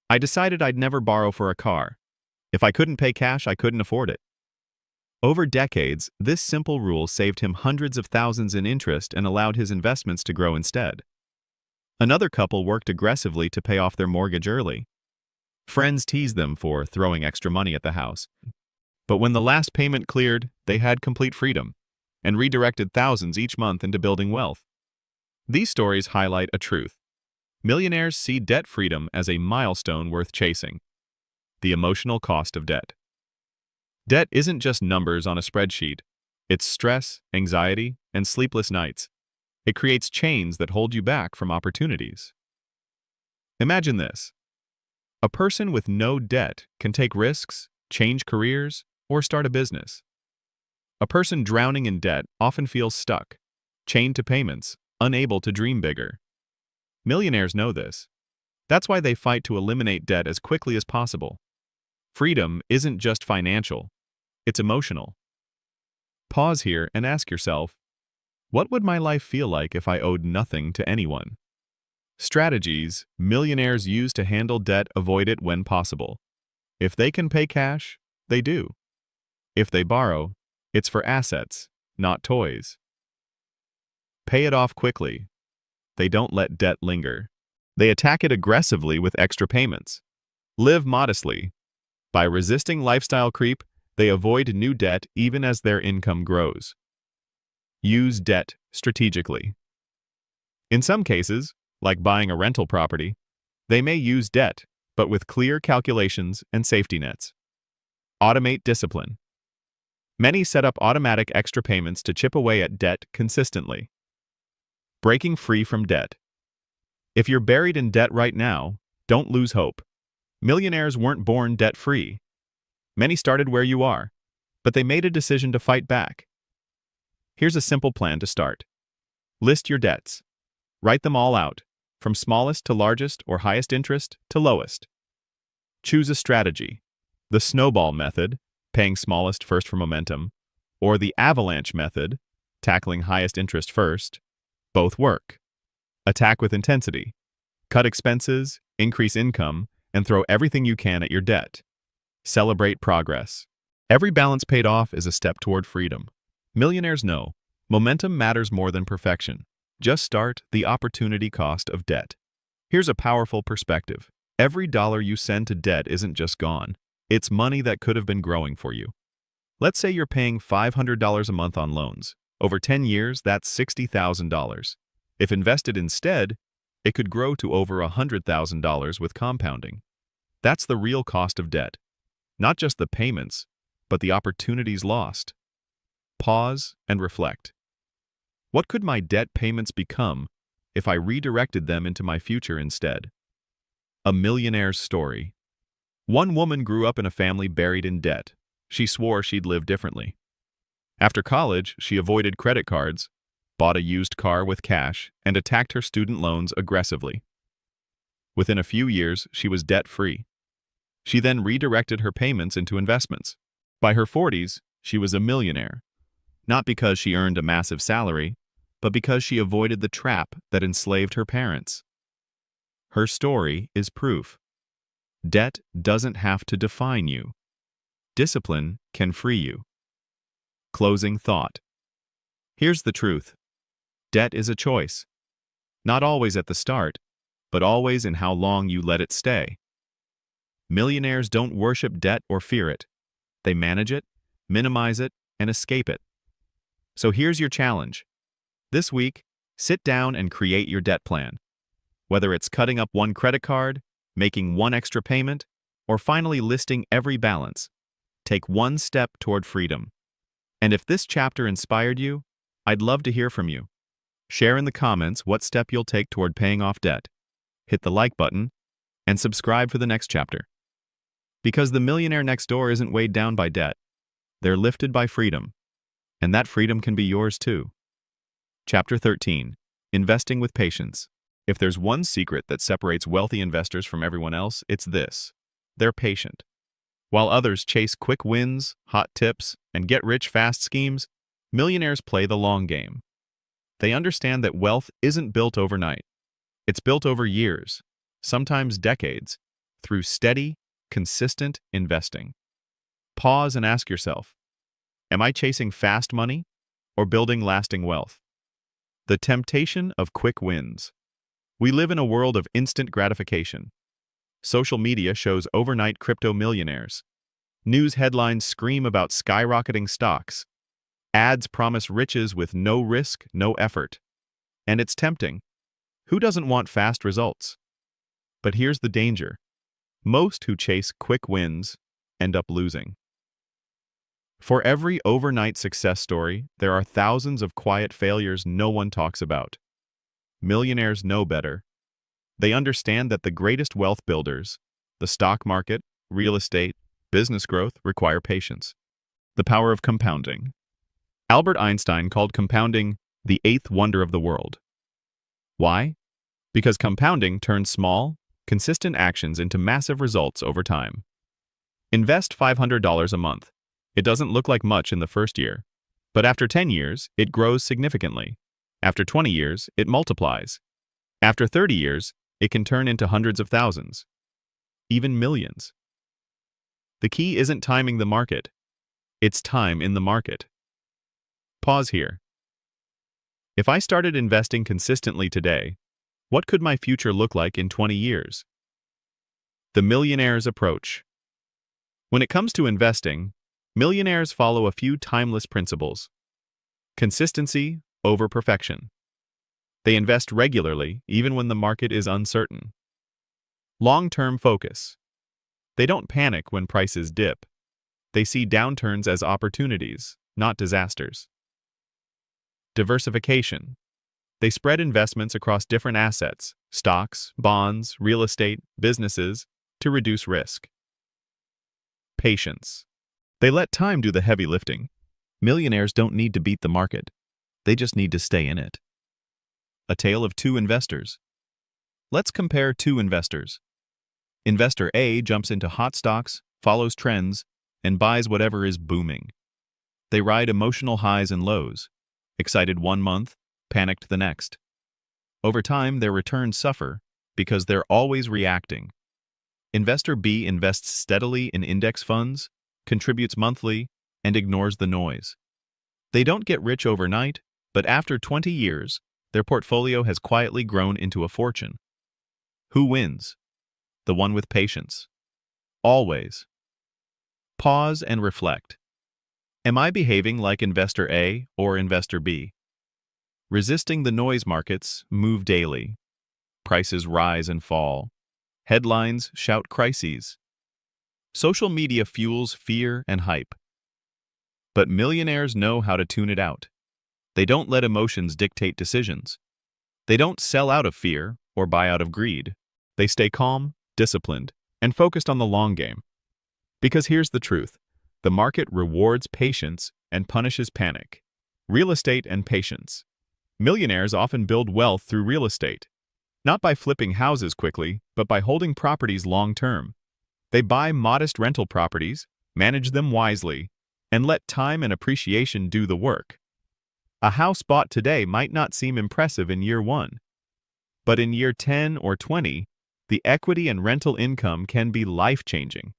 B: "I decided I'd never borrow for a car. If I couldn't pay cash, I couldn't afford it." Over decades, this simple rule saved him hundreds of thousands in interest and allowed his investments to grow instead. Another couple worked aggressively to pay off their mortgage early. Friends teased them for throwing extra money at the house. But when the last payment cleared, they had complete freedom and redirected thousands each month into building wealth. These stories highlight a truth. Millionaires see debt freedom as a milestone worth chasing. The emotional cost of debt. Debt isn't just numbers on a spreadsheet. It's stress, anxiety, and sleepless nights. It creates chains that hold you back from opportunities. Imagine this. A person with no debt can take risks, change careers, or start a business. A person drowning in debt often feels stuck, chained to payments, unable to dream bigger. Millionaires know this. That's why they fight to eliminate debt as quickly as possible. Freedom isn't just financial, it's emotional. Pause here and ask yourself, what would my life feel like if I owed nothing to anyone? Strategies millionaires use to handle debt: avoid it when possible. If they can pay cash, they do. If they borrow, it's for assets, not toys. Pay it off quickly. They don't let debt linger. They attack it aggressively with extra payments. Live modestly. By resisting lifestyle creep, they avoid new debt even as their income grows. Use debt strategically. In some cases, like buying a rental property, they may use debt, but with clear calculations and safety nets. Automate discipline. Many set up automatic extra payments to chip away at debt consistently. Breaking free from debt. If you're buried in debt right now, don't lose hope. Millionaires weren't born debt-free. Many started where you are, but they made a decision to fight back. Here's a simple plan to start. List your debts. Write them all out, from smallest to largest or highest interest to lowest. Choose a strategy. The snowball method, paying smallest first for momentum, or the avalanche method, tackling highest interest first. Both work. Attack with intensity. Cut expenses, increase income, and throw everything you can at your debt. Celebrate progress. Every balance paid off is a step toward freedom. Millionaires know momentum matters more than perfection. Just start the opportunity cost of debt. Here's a powerful perspective. Every dollar you send to debt isn't just gone. It's money that could have been growing for you. Let's say you're paying $500 a month on loans. Over 10 years, that's $60,000. If invested instead, it could grow to over $100,000 with compounding. That's the real cost of debt. Not just the payments, but the opportunities lost. Pause and reflect. What could my debt payments become if I redirected them into my future instead? A millionaire's story. One woman grew up in a family buried in debt. She swore she'd live differently. After college, she avoided credit cards, bought a used car with cash, and attacked her student loans aggressively. Within a few years, she was debt-free. She then redirected her payments into investments. By her 40s, she was a millionaire. Not because she earned a massive salary, but because she avoided the trap that enslaved her parents. Her story is proof. Debt doesn't have to define you. Discipline can free you. Closing thought. Here's the truth. Debt is a choice. Not always at the start, but always in how long you let it stay. Millionaires don't worship debt or fear it. They manage it, minimize it, and escape it. So here's your challenge. This week, sit down and create your debt plan. Whether it's cutting up one credit card, making one extra payment, or finally listing every balance, take one step toward freedom. And if this chapter inspired you, I'd love to hear from you. Share in the comments what step you'll take toward paying off debt. Hit the like button, and subscribe for the next chapter. Because the millionaire next door isn't weighed down by debt. They're lifted by freedom. And that freedom can be yours too. Chapter 13. Investing with patience. If there's one secret that separates wealthy investors from everyone else, it's this. They're patient. While others chase quick wins, hot tips, and get-rich-fast schemes, millionaires play the long game. They understand that wealth isn't built overnight. It's built over years, sometimes decades, through steady, consistent investing. Pause and ask yourself, am I chasing fast money or building lasting wealth? The temptation of quick wins. We live in a world of instant gratification. Social media shows overnight crypto millionaires. News headlines scream about skyrocketing stocks. Ads promise riches with no risk, no effort. And it's tempting. Who doesn't want fast results? But here's the danger. Most who chase quick wins end up losing. For every overnight success story, there are thousands of quiet failures no one talks about. Millionaires know better. They understand that the greatest wealth builders, the stock market, real estate, business growth, require patience. The power of compounding. Albert Einstein called compounding the eighth wonder of the world. Why? Because compounding turns small, consistent actions into massive results over time. Invest $500 a month. It doesn't look like much in the first year, but after 10 years, it grows significantly. After 20 years, it multiplies. After 30 years, it can turn into hundreds of thousands, even millions. The key isn't timing the market. It's time in the market. Pause here. If I started investing consistently today, what could my future look like in 20 years? The millionaire's approach. When it comes to investing, millionaires follow a few timeless principles. Consistency over perfection. They invest regularly, even when the market is uncertain. Long-term focus. They don't panic when prices dip. They see downturns as opportunities, not disasters. Diversification. They spread investments across different assets, stocks, bonds, real estate, businesses, to reduce risk. Patience. They let time do the heavy lifting. Millionaires don't need to beat the market. They just need to stay in it. A tale of two investors. Let's compare two investors. Investor A jumps into hot stocks, follows trends, and buys whatever is booming. They ride emotional highs and lows. Excited one month, panicked the next. Over time, their returns suffer because they're always reacting. Investor B invests steadily in index funds, contributes monthly, and ignores the noise. They don't get rich overnight, but after 20 years, their portfolio has quietly grown into a fortune. Who wins? The one with patience. Always. Pause and reflect. Am I behaving like Investor A or Investor B? Resisting the noise markets move daily. Prices rise and fall. Headlines shout crises. Social media fuels fear and hype. But millionaires know how to tune it out. They don't let emotions dictate decisions. They don't sell out of fear or buy out of greed. They stay calm, disciplined, and focused on the long game. Because here's the truth. The market rewards patience and punishes panic. Real estate and patience. Millionaires often build wealth through real estate. Not by flipping houses quickly, but by holding properties long-term. They buy modest rental properties, manage them wisely, and let time and appreciation do the work. A house bought today might not seem impressive in year 1. But in year 10 or 20, the equity and rental income can be life-changing.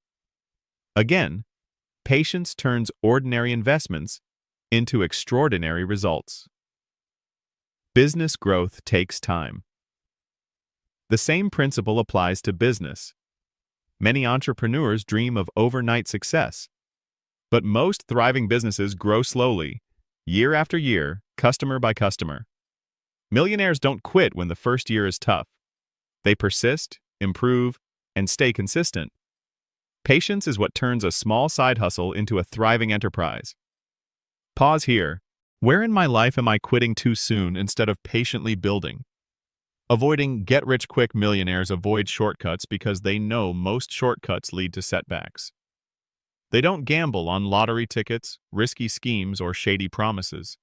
B: Again, patience turns ordinary investments into extraordinary results. Business growth takes time. The same principle applies to business. Many entrepreneurs dream of overnight success, but most thriving businesses grow slowly, year after year, customer by customer. Millionaires don't quit when the first year is tough. They persist, improve, and stay consistent. Patience is what turns a small side hustle into a thriving enterprise. Pause here. Where in my life am I quitting too soon instead of patiently building? Avoiding get-rich-quick millionaires avoid shortcuts because they know most shortcuts lead to setbacks. They don't gamble on lottery tickets, risky schemes, or shady promises.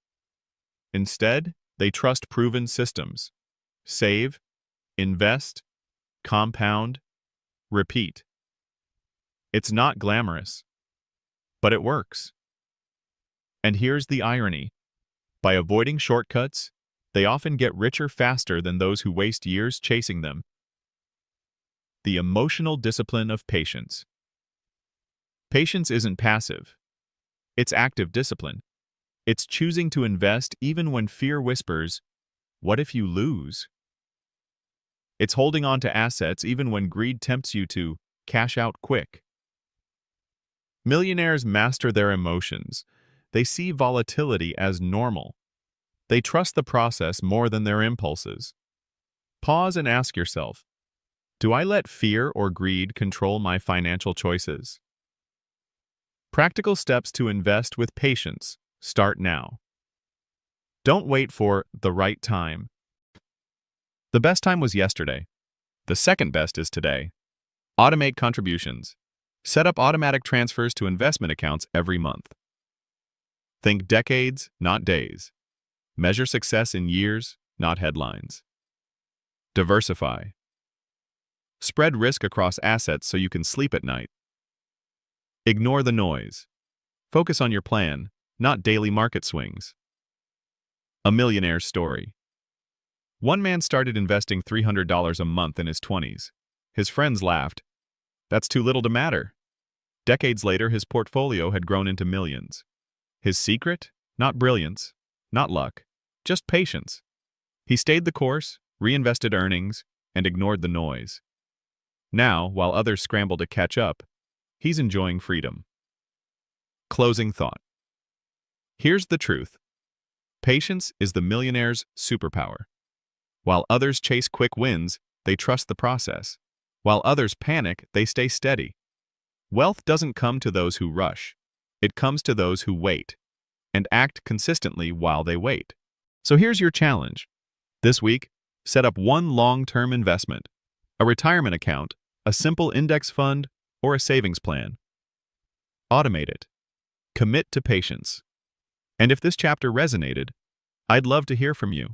B: Instead, they trust proven systems. Save, invest, compound, repeat. It's not glamorous, but it works. And here's the irony. By avoiding shortcuts, they often get richer faster than those who waste years chasing them. The emotional discipline of patience. Patience isn't passive. It's active discipline. It's choosing to invest even when fear whispers, "What if you lose?" It's holding on to assets even when greed tempts you to cash out quick. Millionaires master their emotions. They see volatility as normal. They trust the process more than their impulses. Pause and ask yourself, do I let fear or greed control my financial choices? Practical steps to invest with patience. Start now. Don't wait for the right time. The best time was yesterday. The second best is today. Automate contributions. Set up automatic transfers to investment accounts every month. Think decades, not days. Measure success in years, not headlines. Diversify. Spread risk across assets so you can sleep at night. Ignore the noise. Focus on your plan, not daily market swings. A millionaire's story. One man started investing $300 a month in his 20s. His friends laughed. That's too little to matter. Decades later, his portfolio had grown into millions. His secret? Not brilliance, not luck, just patience. He stayed the course, reinvested earnings, and ignored the noise. Now, while others scramble to catch up, he's enjoying freedom. Closing thought. Here's the truth. Patience is the millionaire's superpower. While others chase quick wins, they trust the process. While others panic, they stay steady. Wealth doesn't come to those who rush. It comes to those who wait and act consistently while they wait. So here's your challenge. This week, set up one long-term investment, a retirement account, a simple index fund, or a savings plan. Automate it. Commit to patience. And if this chapter resonated, I'd love to hear from you.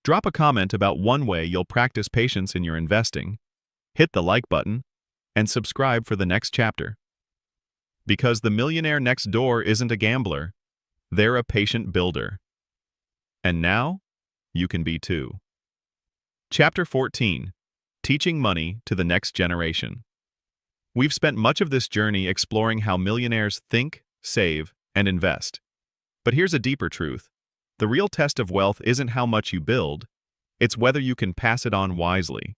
B: Drop a comment about one way you'll practice patience in your investing, hit the like button, and subscribe for the next chapter. Because the millionaire next door isn't a gambler, they're a patient builder. And now, you can be too. Chapter 14. Teaching Money to the Next Generation. We've spent much of this journey exploring how millionaires think, save, and invest. But here's a deeper truth. The real test of wealth isn't how much you build, it's whether you can pass it on wisely.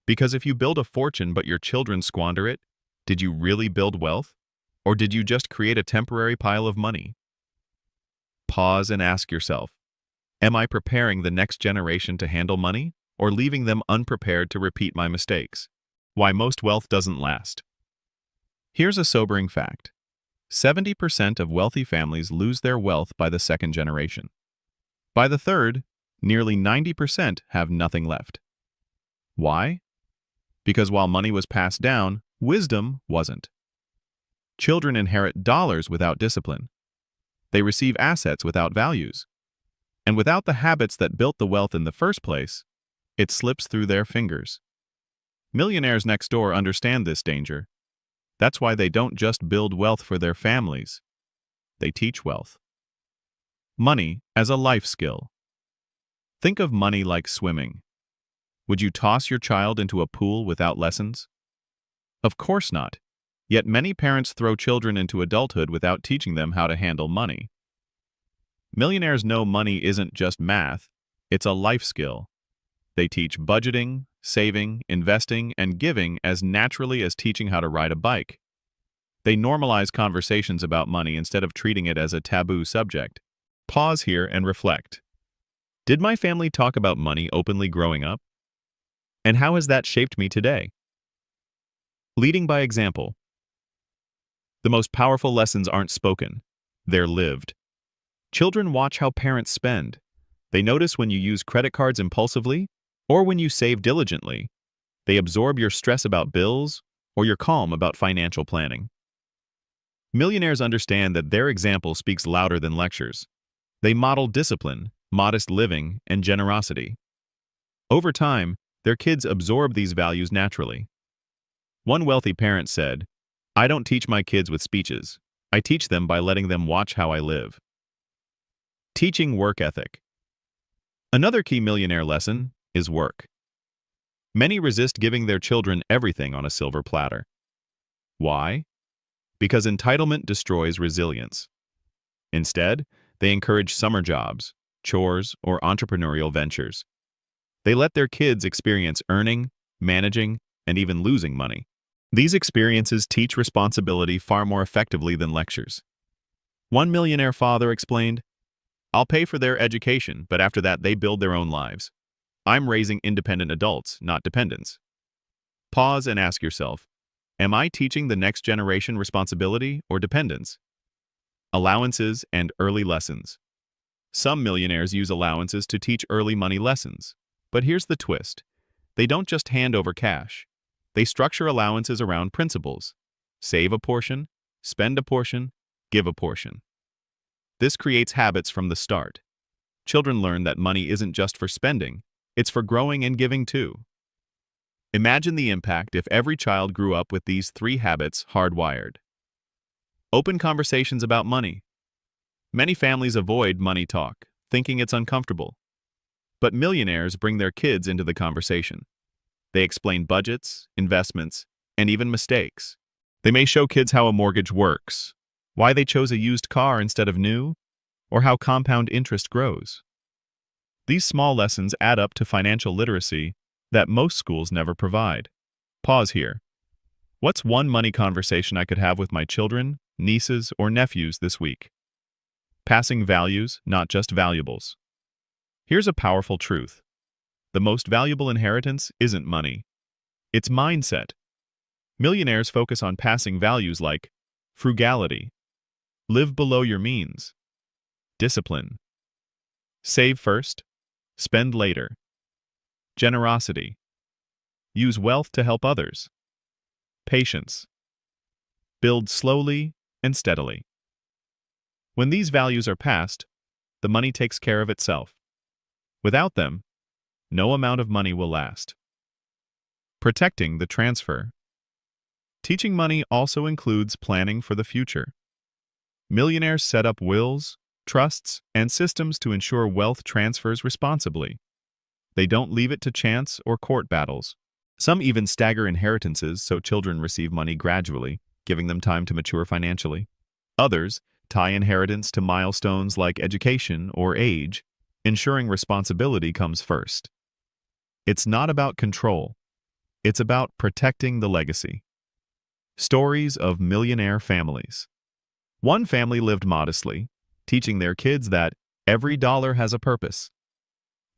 B: Because if you build a fortune but your children squander it, did you really build wealth? Or did you just create a temporary pile of money? Pause and ask yourself, am I preparing the next generation to handle money, or leaving them unprepared to repeat my mistakes? Why most wealth doesn't last. Here's a sobering fact. 70% of wealthy families lose their wealth by the second generation. By the third, nearly 90% have nothing left. Why? Because while money was passed down, wisdom wasn't. Children inherit dollars without discipline. They receive assets without values. And without the habits that built the wealth in the first place, it slips through their fingers. Millionaires next door understand this danger. That's why they don't just build wealth for their families. They teach wealth. Money as a life skill. Think of money like swimming. Would you toss your child into a pool without lessons? Of course not. Yet many parents throw children into adulthood without teaching them how to handle money. Millionaires know money isn't just math, it's a life skill. They teach budgeting, saving, investing, and giving as naturally as teaching how to ride a bike. They normalize conversations about money instead of treating it as a taboo subject. Pause here and reflect. Did my family talk about money openly growing up? And how has that shaped me today? Leading by example. The most powerful lessons aren't spoken, they're lived. Children watch how parents spend. They notice when you use credit cards impulsively or when you save diligently. They absorb your stress about bills or your calm about financial planning. Millionaires understand that their example speaks louder than lectures. They model discipline, modest living, and generosity. Over time, their kids absorb these values naturally. One wealthy parent said, "I don't teach my kids with speeches. I teach them by letting them watch how I live." Teaching work ethic. Another key millionaire lesson is work. Many resist giving their children everything on a silver platter. Why? Because entitlement destroys resilience. Instead, they encourage summer jobs, chores, or entrepreneurial ventures. They let their kids experience earning, managing, and even losing money. These experiences teach responsibility far more effectively than lectures. One millionaire father explained, "I'll pay for their education, but after that they build their own lives. I'm raising independent adults, not dependents." Pause and ask yourself, Am I teaching the next generation responsibility or dependence? Allowances and early lessons. Some millionaires use allowances to teach early money lessons. But here's the twist. They don't just hand over cash. They structure allowances around principles. Save a portion, spend a portion, give a portion. This creates habits from the start. Children learn that money isn't just for spending, it's for growing and giving too. Imagine the impact if every child grew up with these 3 habits hardwired. Open conversations about money. Many families avoid money talk, thinking it's uncomfortable. But millionaires bring their kids into the conversation. They explain budgets, investments, and even mistakes. They may show kids how a mortgage works, why they chose a used car instead of new, or how compound interest grows. These small lessons add up to financial literacy that most schools never provide. Pause here. What's one money conversation I could have with my children, nieces, or nephews this week? Passing values, not just valuables. Here's a powerful truth. The most valuable inheritance isn't money. It's mindset. Millionaires focus on passing values like frugality, live below your means, discipline, save first, spend later, generosity, use wealth to help others, patience, build slowly and steadily. When these values are passed, the money takes care of itself. Without them, no amount of money will last. Protecting the transfer. Teaching money also includes planning for the future. Millionaires set up wills, trusts, and systems to ensure wealth transfers responsibly. They don't leave it to chance or court battles. Some even stagger inheritances so children receive money gradually, giving them time to mature financially. Others tie inheritance to milestones like education or age, ensuring responsibility comes first. It's not about control. It's about protecting the legacy. Stories of millionaire families. One family lived modestly, teaching their kids that every dollar has a purpose.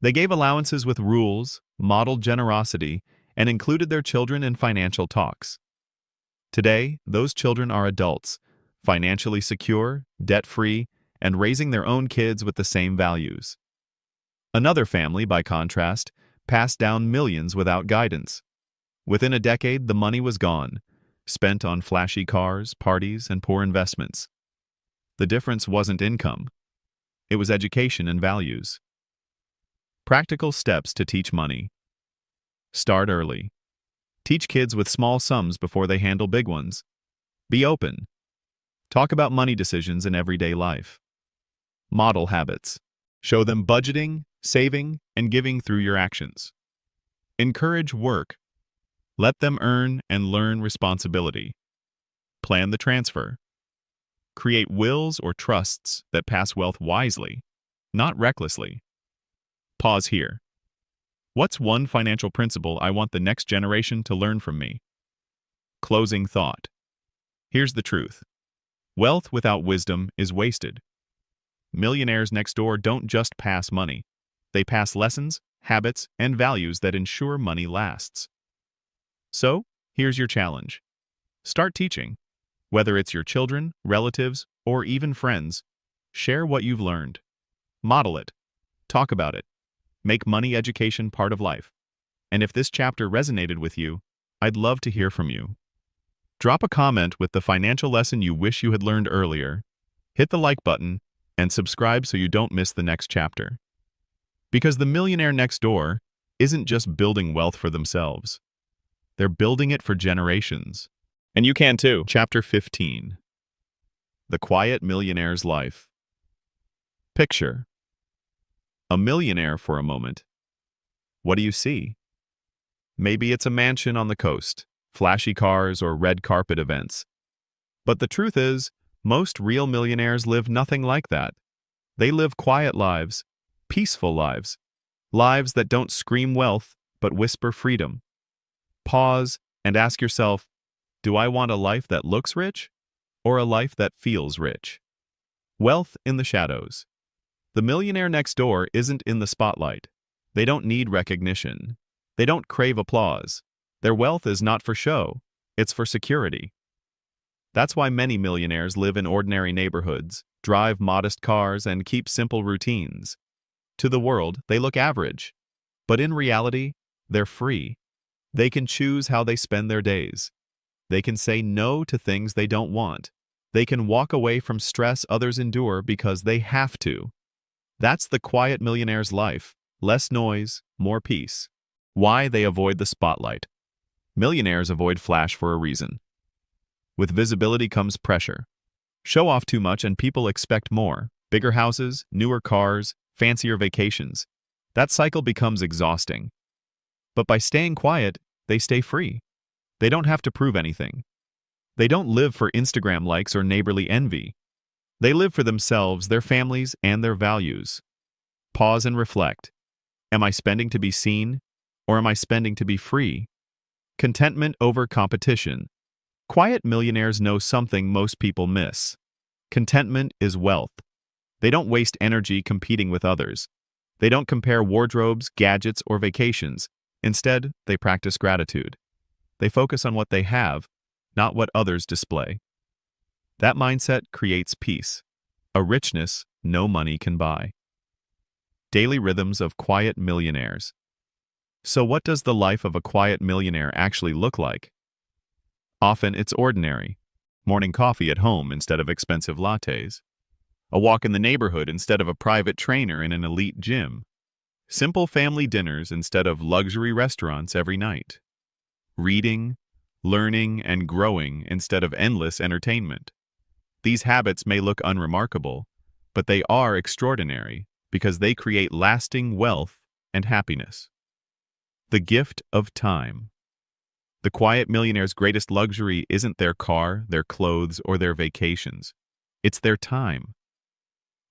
B: They gave allowances with rules, modeled generosity, and included their children in financial talks. Today, those children are adults, financially secure, debt-free, and raising their own kids with the same values. Another family, by contrast, passed down millions without guidance. Within a decade, the money was gone, spent on flashy cars, parties, and poor investments. The difference wasn't income. It was education and values. Practical steps to teach money. Start early. Teach kids with small sums before they handle big ones. Be open. Talk about money decisions in everyday life. Model habits. Show them budgeting, saving, and giving through your actions. Encourage work. Let them earn and learn responsibility. Plan the transfer. Create wills or trusts that pass wealth wisely, not recklessly. Pause here. What's one financial principle I want the next generation to learn from me? Closing thought. Here's the truth. Wealth without wisdom is wasted. Millionaires next door don't just pass money. They pass lessons, habits, and values that ensure money lasts. So, here's your challenge. Start teaching. Whether it's your children, relatives, or even friends, share what you've learned. Model it. Talk about it. Make money education part of life. And if this chapter resonated with you, I'd love to hear from you. Drop a comment with the financial lesson you wish you had learned earlier, hit the like button, and subscribe so you don't miss the next chapter. Because the millionaire next door isn't just building wealth for themselves. They're building it for generations. And you can too. Chapter 15. The Quiet Millionaire's Life. Picture a millionaire for a moment. What do you see? Maybe it's a mansion on the coast, flashy cars, or red carpet events. But the truth is, most real millionaires live nothing like that. They live quiet lives, peaceful lives, lives that don't scream wealth but whisper freedom. Pause and ask yourself, do I want a life that looks rich or a life that feels rich? Wealth in the shadows. The millionaire next door isn't in the spotlight. They don't need recognition. They don't crave applause. Their wealth is not for show. it's for security. That's why many millionaires live in ordinary neighborhoods, drive modest cars, and keep simple routines. To the world, they look average. But in reality, they're free. They can choose how they spend their days. They can say no to things they don't want. They can walk away from stress others endure because they have to. That's the quiet millionaire's life. Less noise, more peace. Why they avoid the spotlight. Millionaires avoid flash for a reason. With visibility comes pressure. Show off too much and people expect more. Bigger houses, newer cars, fancier vacations. That cycle becomes exhausting. But by staying quiet, they stay free. They don't have to prove anything. They don't live for Instagram likes or neighborly envy. They live for themselves, their families, and their values. Pause and reflect. Am I spending to be seen, or am I spending to be free? Contentment over competition. Quiet millionaires know something most people miss. Contentment is wealth. They don't waste energy competing with others. They don't compare wardrobes, gadgets, or vacations. Instead, they practice gratitude. They focus on what they have, not what others display. That mindset creates peace, a richness no money can buy. Daily rhythms of quiet millionaires. So what does the life of a quiet millionaire actually look like? Often it's ordinary. Morning coffee at home instead of expensive lattes. A walk in the neighborhood instead of a private trainer in an elite gym. Simple family dinners instead of luxury restaurants every night. Reading, learning, and growing instead of endless entertainment. These habits may look unremarkable, but they are extraordinary because they create lasting wealth and happiness. The gift of time. The quiet millionaire's greatest luxury isn't their car, their clothes, or their vacations. It's their time.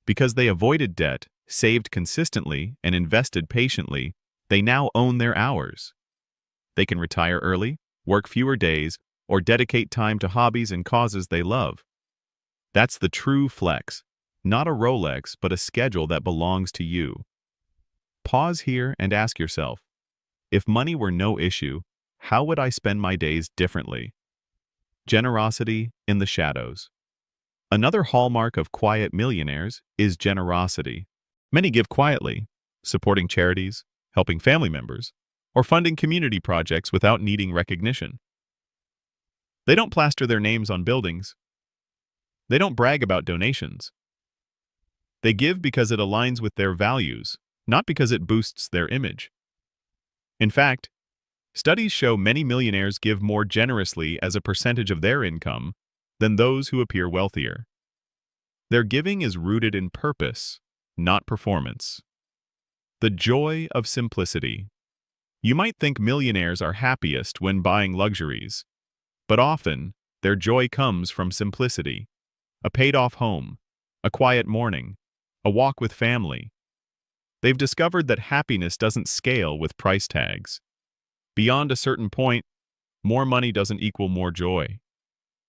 B: Because they avoided debt, saved consistently, and invested patiently, they now own their hours. They can retire early, work fewer days, or dedicate time to hobbies and causes they love. That's the true flex, not a Rolex, but a schedule that belongs to you. Pause here and ask yourself, if money were no issue, how would I spend my days differently? Generosity in the shadows. Another hallmark of quiet millionaires is generosity. Many give quietly, supporting charities, helping family members, or funding community projects without needing recognition. They don't plaster their names on buildings. They don't brag about donations. They give because it aligns with their values, not because it boosts their image. In fact, studies show many millionaires give more generously as a percentage of their income than those who appear wealthier. Their giving is rooted in purpose, not performance. The joy of simplicity. You might think millionaires are happiest when buying luxuries, but often their joy comes from simplicity. A paid-off home, a quiet morning, a walk with family. They've discovered that happiness doesn't scale with price tags. Beyond a certain point, more money doesn't equal more joy.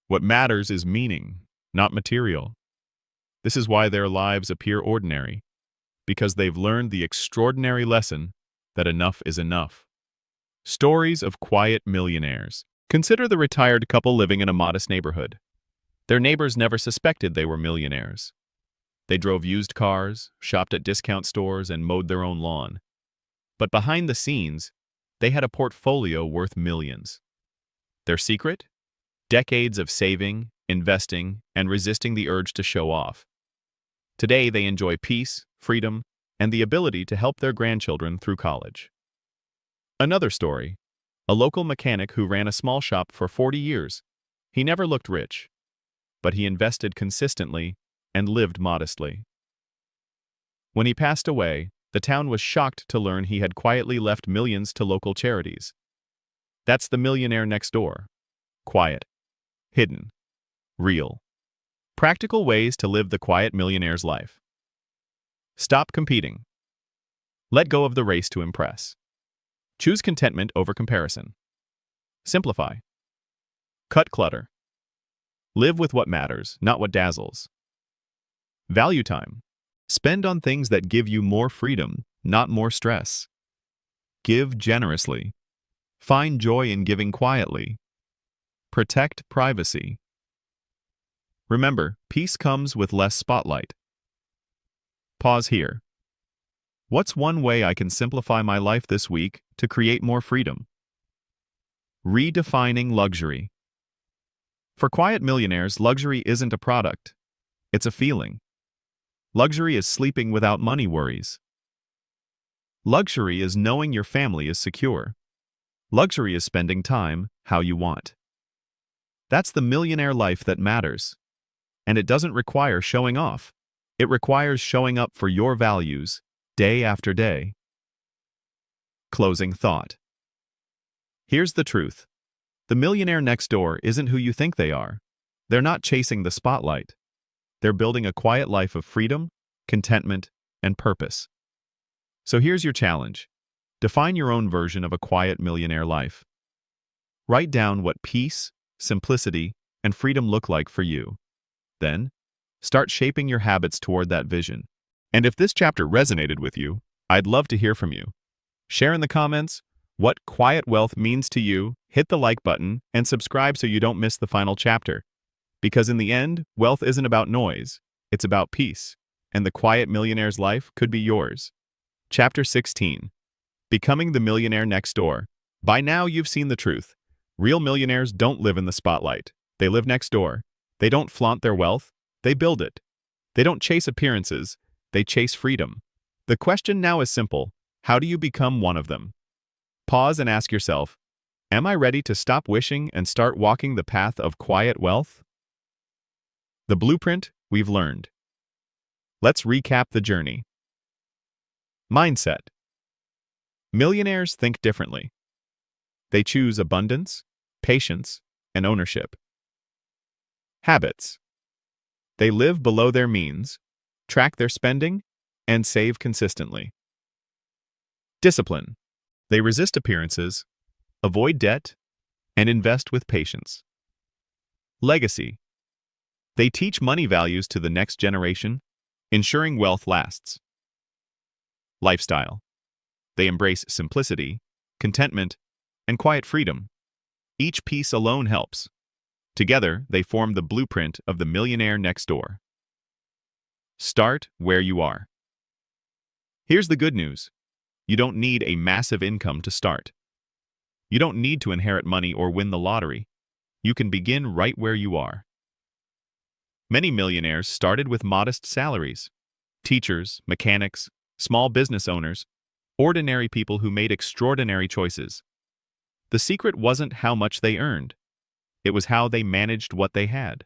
B: What matters is meaning, not material. This is why their lives appear ordinary, because they've learned the extraordinary lesson that enough is enough. Stories of quiet millionaires. Consider the retired couple living in a modest neighborhood. Their neighbors never suspected they were millionaires. They drove used cars, shopped at discount stores, and mowed their own lawn. But behind the scenes, they had a portfolio worth millions. Their secret? Decades of saving, investing, and resisting the urge to show off. Today, they enjoy peace, freedom, and the ability to help their grandchildren through college. Another story. A local mechanic who ran a small shop for 40 years. He never looked rich, but he invested consistently and lived modestly. When he passed away, the town was shocked to learn he had quietly left millions to local charities. That's the millionaire next door. Quiet, hidden, real. Practical ways to live the quiet millionaire's life. Stop competing. Let go of the race to impress. Choose contentment over comparison. Simplify. Cut clutter. Live with what matters, not what dazzles. Value time. Spend on things that give you more freedom, not more stress. Give generously. Find joy in giving quietly. Protect privacy. Remember, peace comes with less spotlight. Pause here. What's one way I can simplify my life this week to create more freedom? Redefining luxury. For quiet millionaires, luxury isn't a product. It's a feeling. Luxury is sleeping without money worries. Luxury is knowing your family is secure. Luxury is spending time how you want. That's the millionaire life that matters. And it doesn't require showing off. It requires showing up for your values, day after day. Closing thought. Here's the truth. The millionaire next door isn't who you think they are. They're not chasing the spotlight. They're building a quiet life of freedom, contentment, and purpose. So here's your challenge. Define your own version of a quiet millionaire life. Write down what peace, simplicity, and freedom look like for you. Then, start shaping your habits toward that vision. And if this chapter resonated with you, I'd love to hear from you. Share in the comments what quiet wealth means to you, hit the like button, and subscribe so you don't miss the final chapter. Because in the end, wealth isn't about noise, it's about peace, and the quiet millionaire's life could be yours. Chapter 16. Becoming the Millionaire Next Door. By now you've seen the truth. Real millionaires don't live in the spotlight. They live next door. They don't flaunt their wealth, they build it. They don't chase appearances, they chase freedom. The question now is simple. How do you become one of them? Pause and ask yourself, am I ready to stop wishing and start walking the path of quiet wealth? The blueprint we've learned. Let's recap the journey. Mindset. Millionaires think differently. They choose abundance, patience, and ownership. Habits. They live below their means, track their spending, and save consistently. Discipline. They resist appearances, avoid debt, and invest with patience. Legacy. They teach money values to the next generation, ensuring wealth lasts. Lifestyle. They embrace simplicity, contentment, and quiet freedom. Each piece alone helps. Together, they form the blueprint of the millionaire next door. Start where you are. Here's the good news. You don't need a massive income to start. You don't need to inherit money or win the lottery. You can begin right where you are. Many millionaires started with modest salaries. Teachers, mechanics, small business owners, ordinary people who made extraordinary choices. The secret wasn't how much they earned. It was how they managed what they had.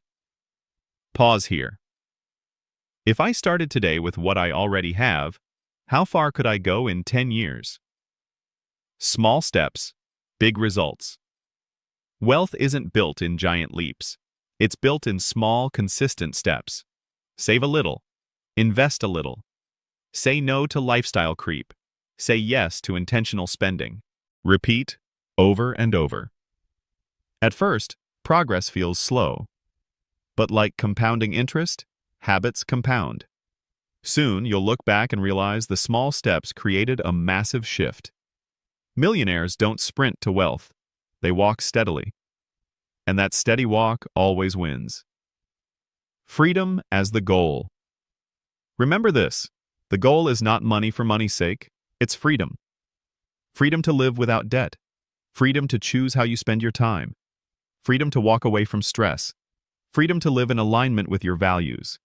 B: Pause here. If I started today with what I already have, how far could I go in 10 years? Small steps, big results. Wealth isn't built in giant leaps. It's built in small, consistent steps. Save a little. Invest a little. Say no to lifestyle creep. Say yes to intentional spending. Repeat over and over. At first, progress feels slow. But like compounding interest, habits compound. Soon, you'll look back and realize the small steps created a massive shift. Millionaires don't sprint to wealth. They walk steadily. And that steady walk always wins. Freedom as the goal. Remember this. The goal is not money for money's sake. It's freedom. Freedom to live without debt. Freedom to choose how you spend your time. Freedom to walk away from stress. Freedom to live in alignment with your values.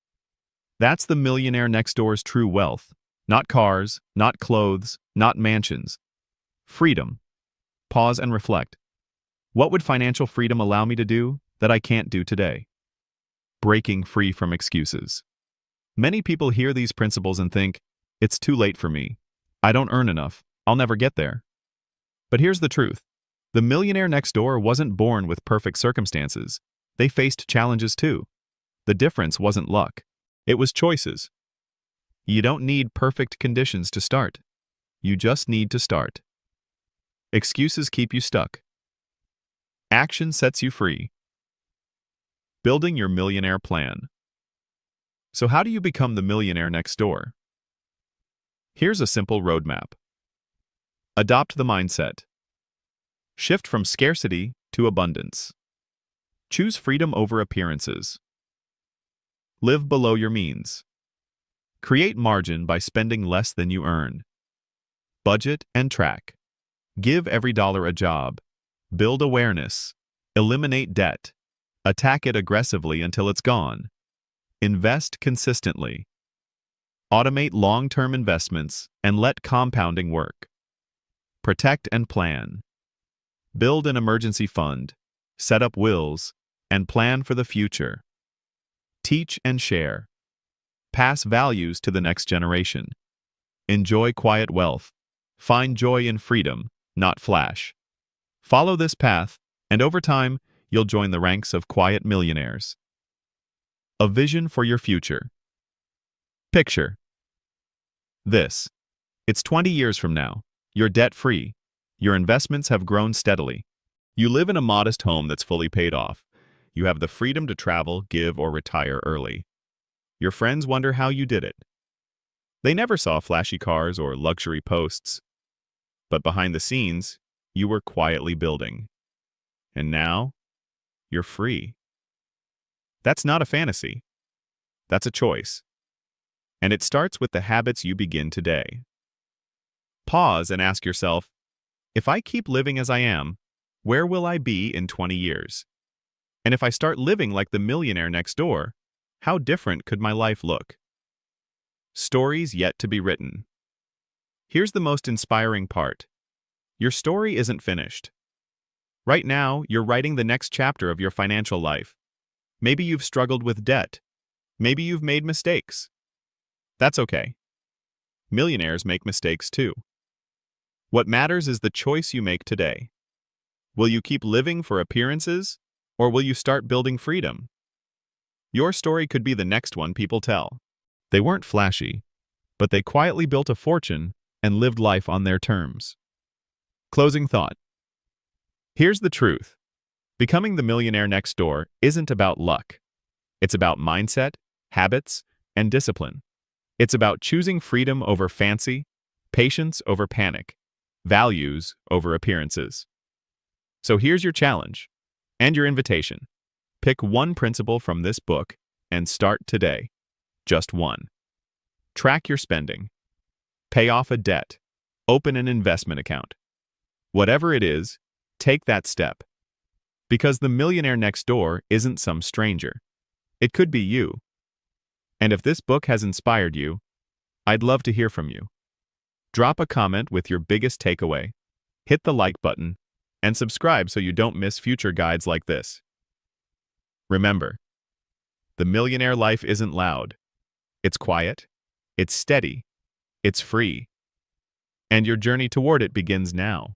B: That's the millionaire next door's true wealth. Not cars, not clothes, not mansions. Freedom. Pause and reflect. What would financial freedom allow me to do that I can't do today? Breaking free from excuses. Many people hear these principles and think, it's too late for me. I don't earn enough. I'll never get there. But here's the truth. The millionaire next door wasn't born with perfect circumstances. They faced challenges too. The difference wasn't luck. It was choices. You don't need perfect conditions to start. You just need to start. Excuses keep you stuck. Action sets you free. Building your millionaire plan. So how do you become the millionaire next door? Here's a simple roadmap. Adopt the mindset. Shift from scarcity to abundance. Choose freedom over appearances. Live below your means. Create margin by spending less than you earn. Budget and track. Give every dollar a job. Build awareness. Eliminate debt. Attack it aggressively until it's gone. Invest consistently. Automate long-term investments and let compounding work. Protect and plan. Build an emergency fund. Set up wills, and plan for the future. Teach and share. Pass values to the next generation. Enjoy quiet wealth. Find joy in freedom, not flash. Follow this path, and over time, you'll join the ranks of quiet millionaires. A vision for your future. Picture this. It's 20 years from now. You're debt-free. Your investments have grown steadily. You live in a modest home that's fully paid off. You have the freedom to travel, give, or retire early. Your friends wonder how you did it. They never saw flashy cars or luxury posts. But behind the scenes, you were quietly building. And now, you're free. That's not a fantasy. That's a choice. And it starts with the habits you begin today. Pause and ask yourself, if I keep living as I am, where will I be in 20 years? And if I start living like the millionaire next door, how different could my life look? Stories yet to be written. Here's the most inspiring part. Your story isn't finished. Right now, you're writing the next chapter of your financial life. Maybe you've struggled with debt. Maybe you've made mistakes. That's okay. Millionaires make mistakes too. What matters is the choice you make today. Will you keep living for appearances, or will you start building freedom? Your story could be the next one people tell. They weren't flashy, but they quietly built a fortune and lived life on their terms. Closing thought. Here's the truth. Becoming the millionaire next door isn't about luck. It's about mindset, habits, and discipline. It's about choosing freedom over fancy, patience over panic, values over appearances. So here's your challenge and your invitation. Pick one principle from this book and start today. Just one. Track your spending. Pay off a debt. Open an investment account. Whatever it is, take that step. Because the millionaire next door isn't some stranger. It could be you. And if this book has inspired you, I'd love to hear from you. Drop a comment with your biggest takeaway, hit the like button, and subscribe so you don't miss future guides like this. Remember, the millionaire life isn't loud. It's quiet, it's steady, it's free. And your journey toward it begins now.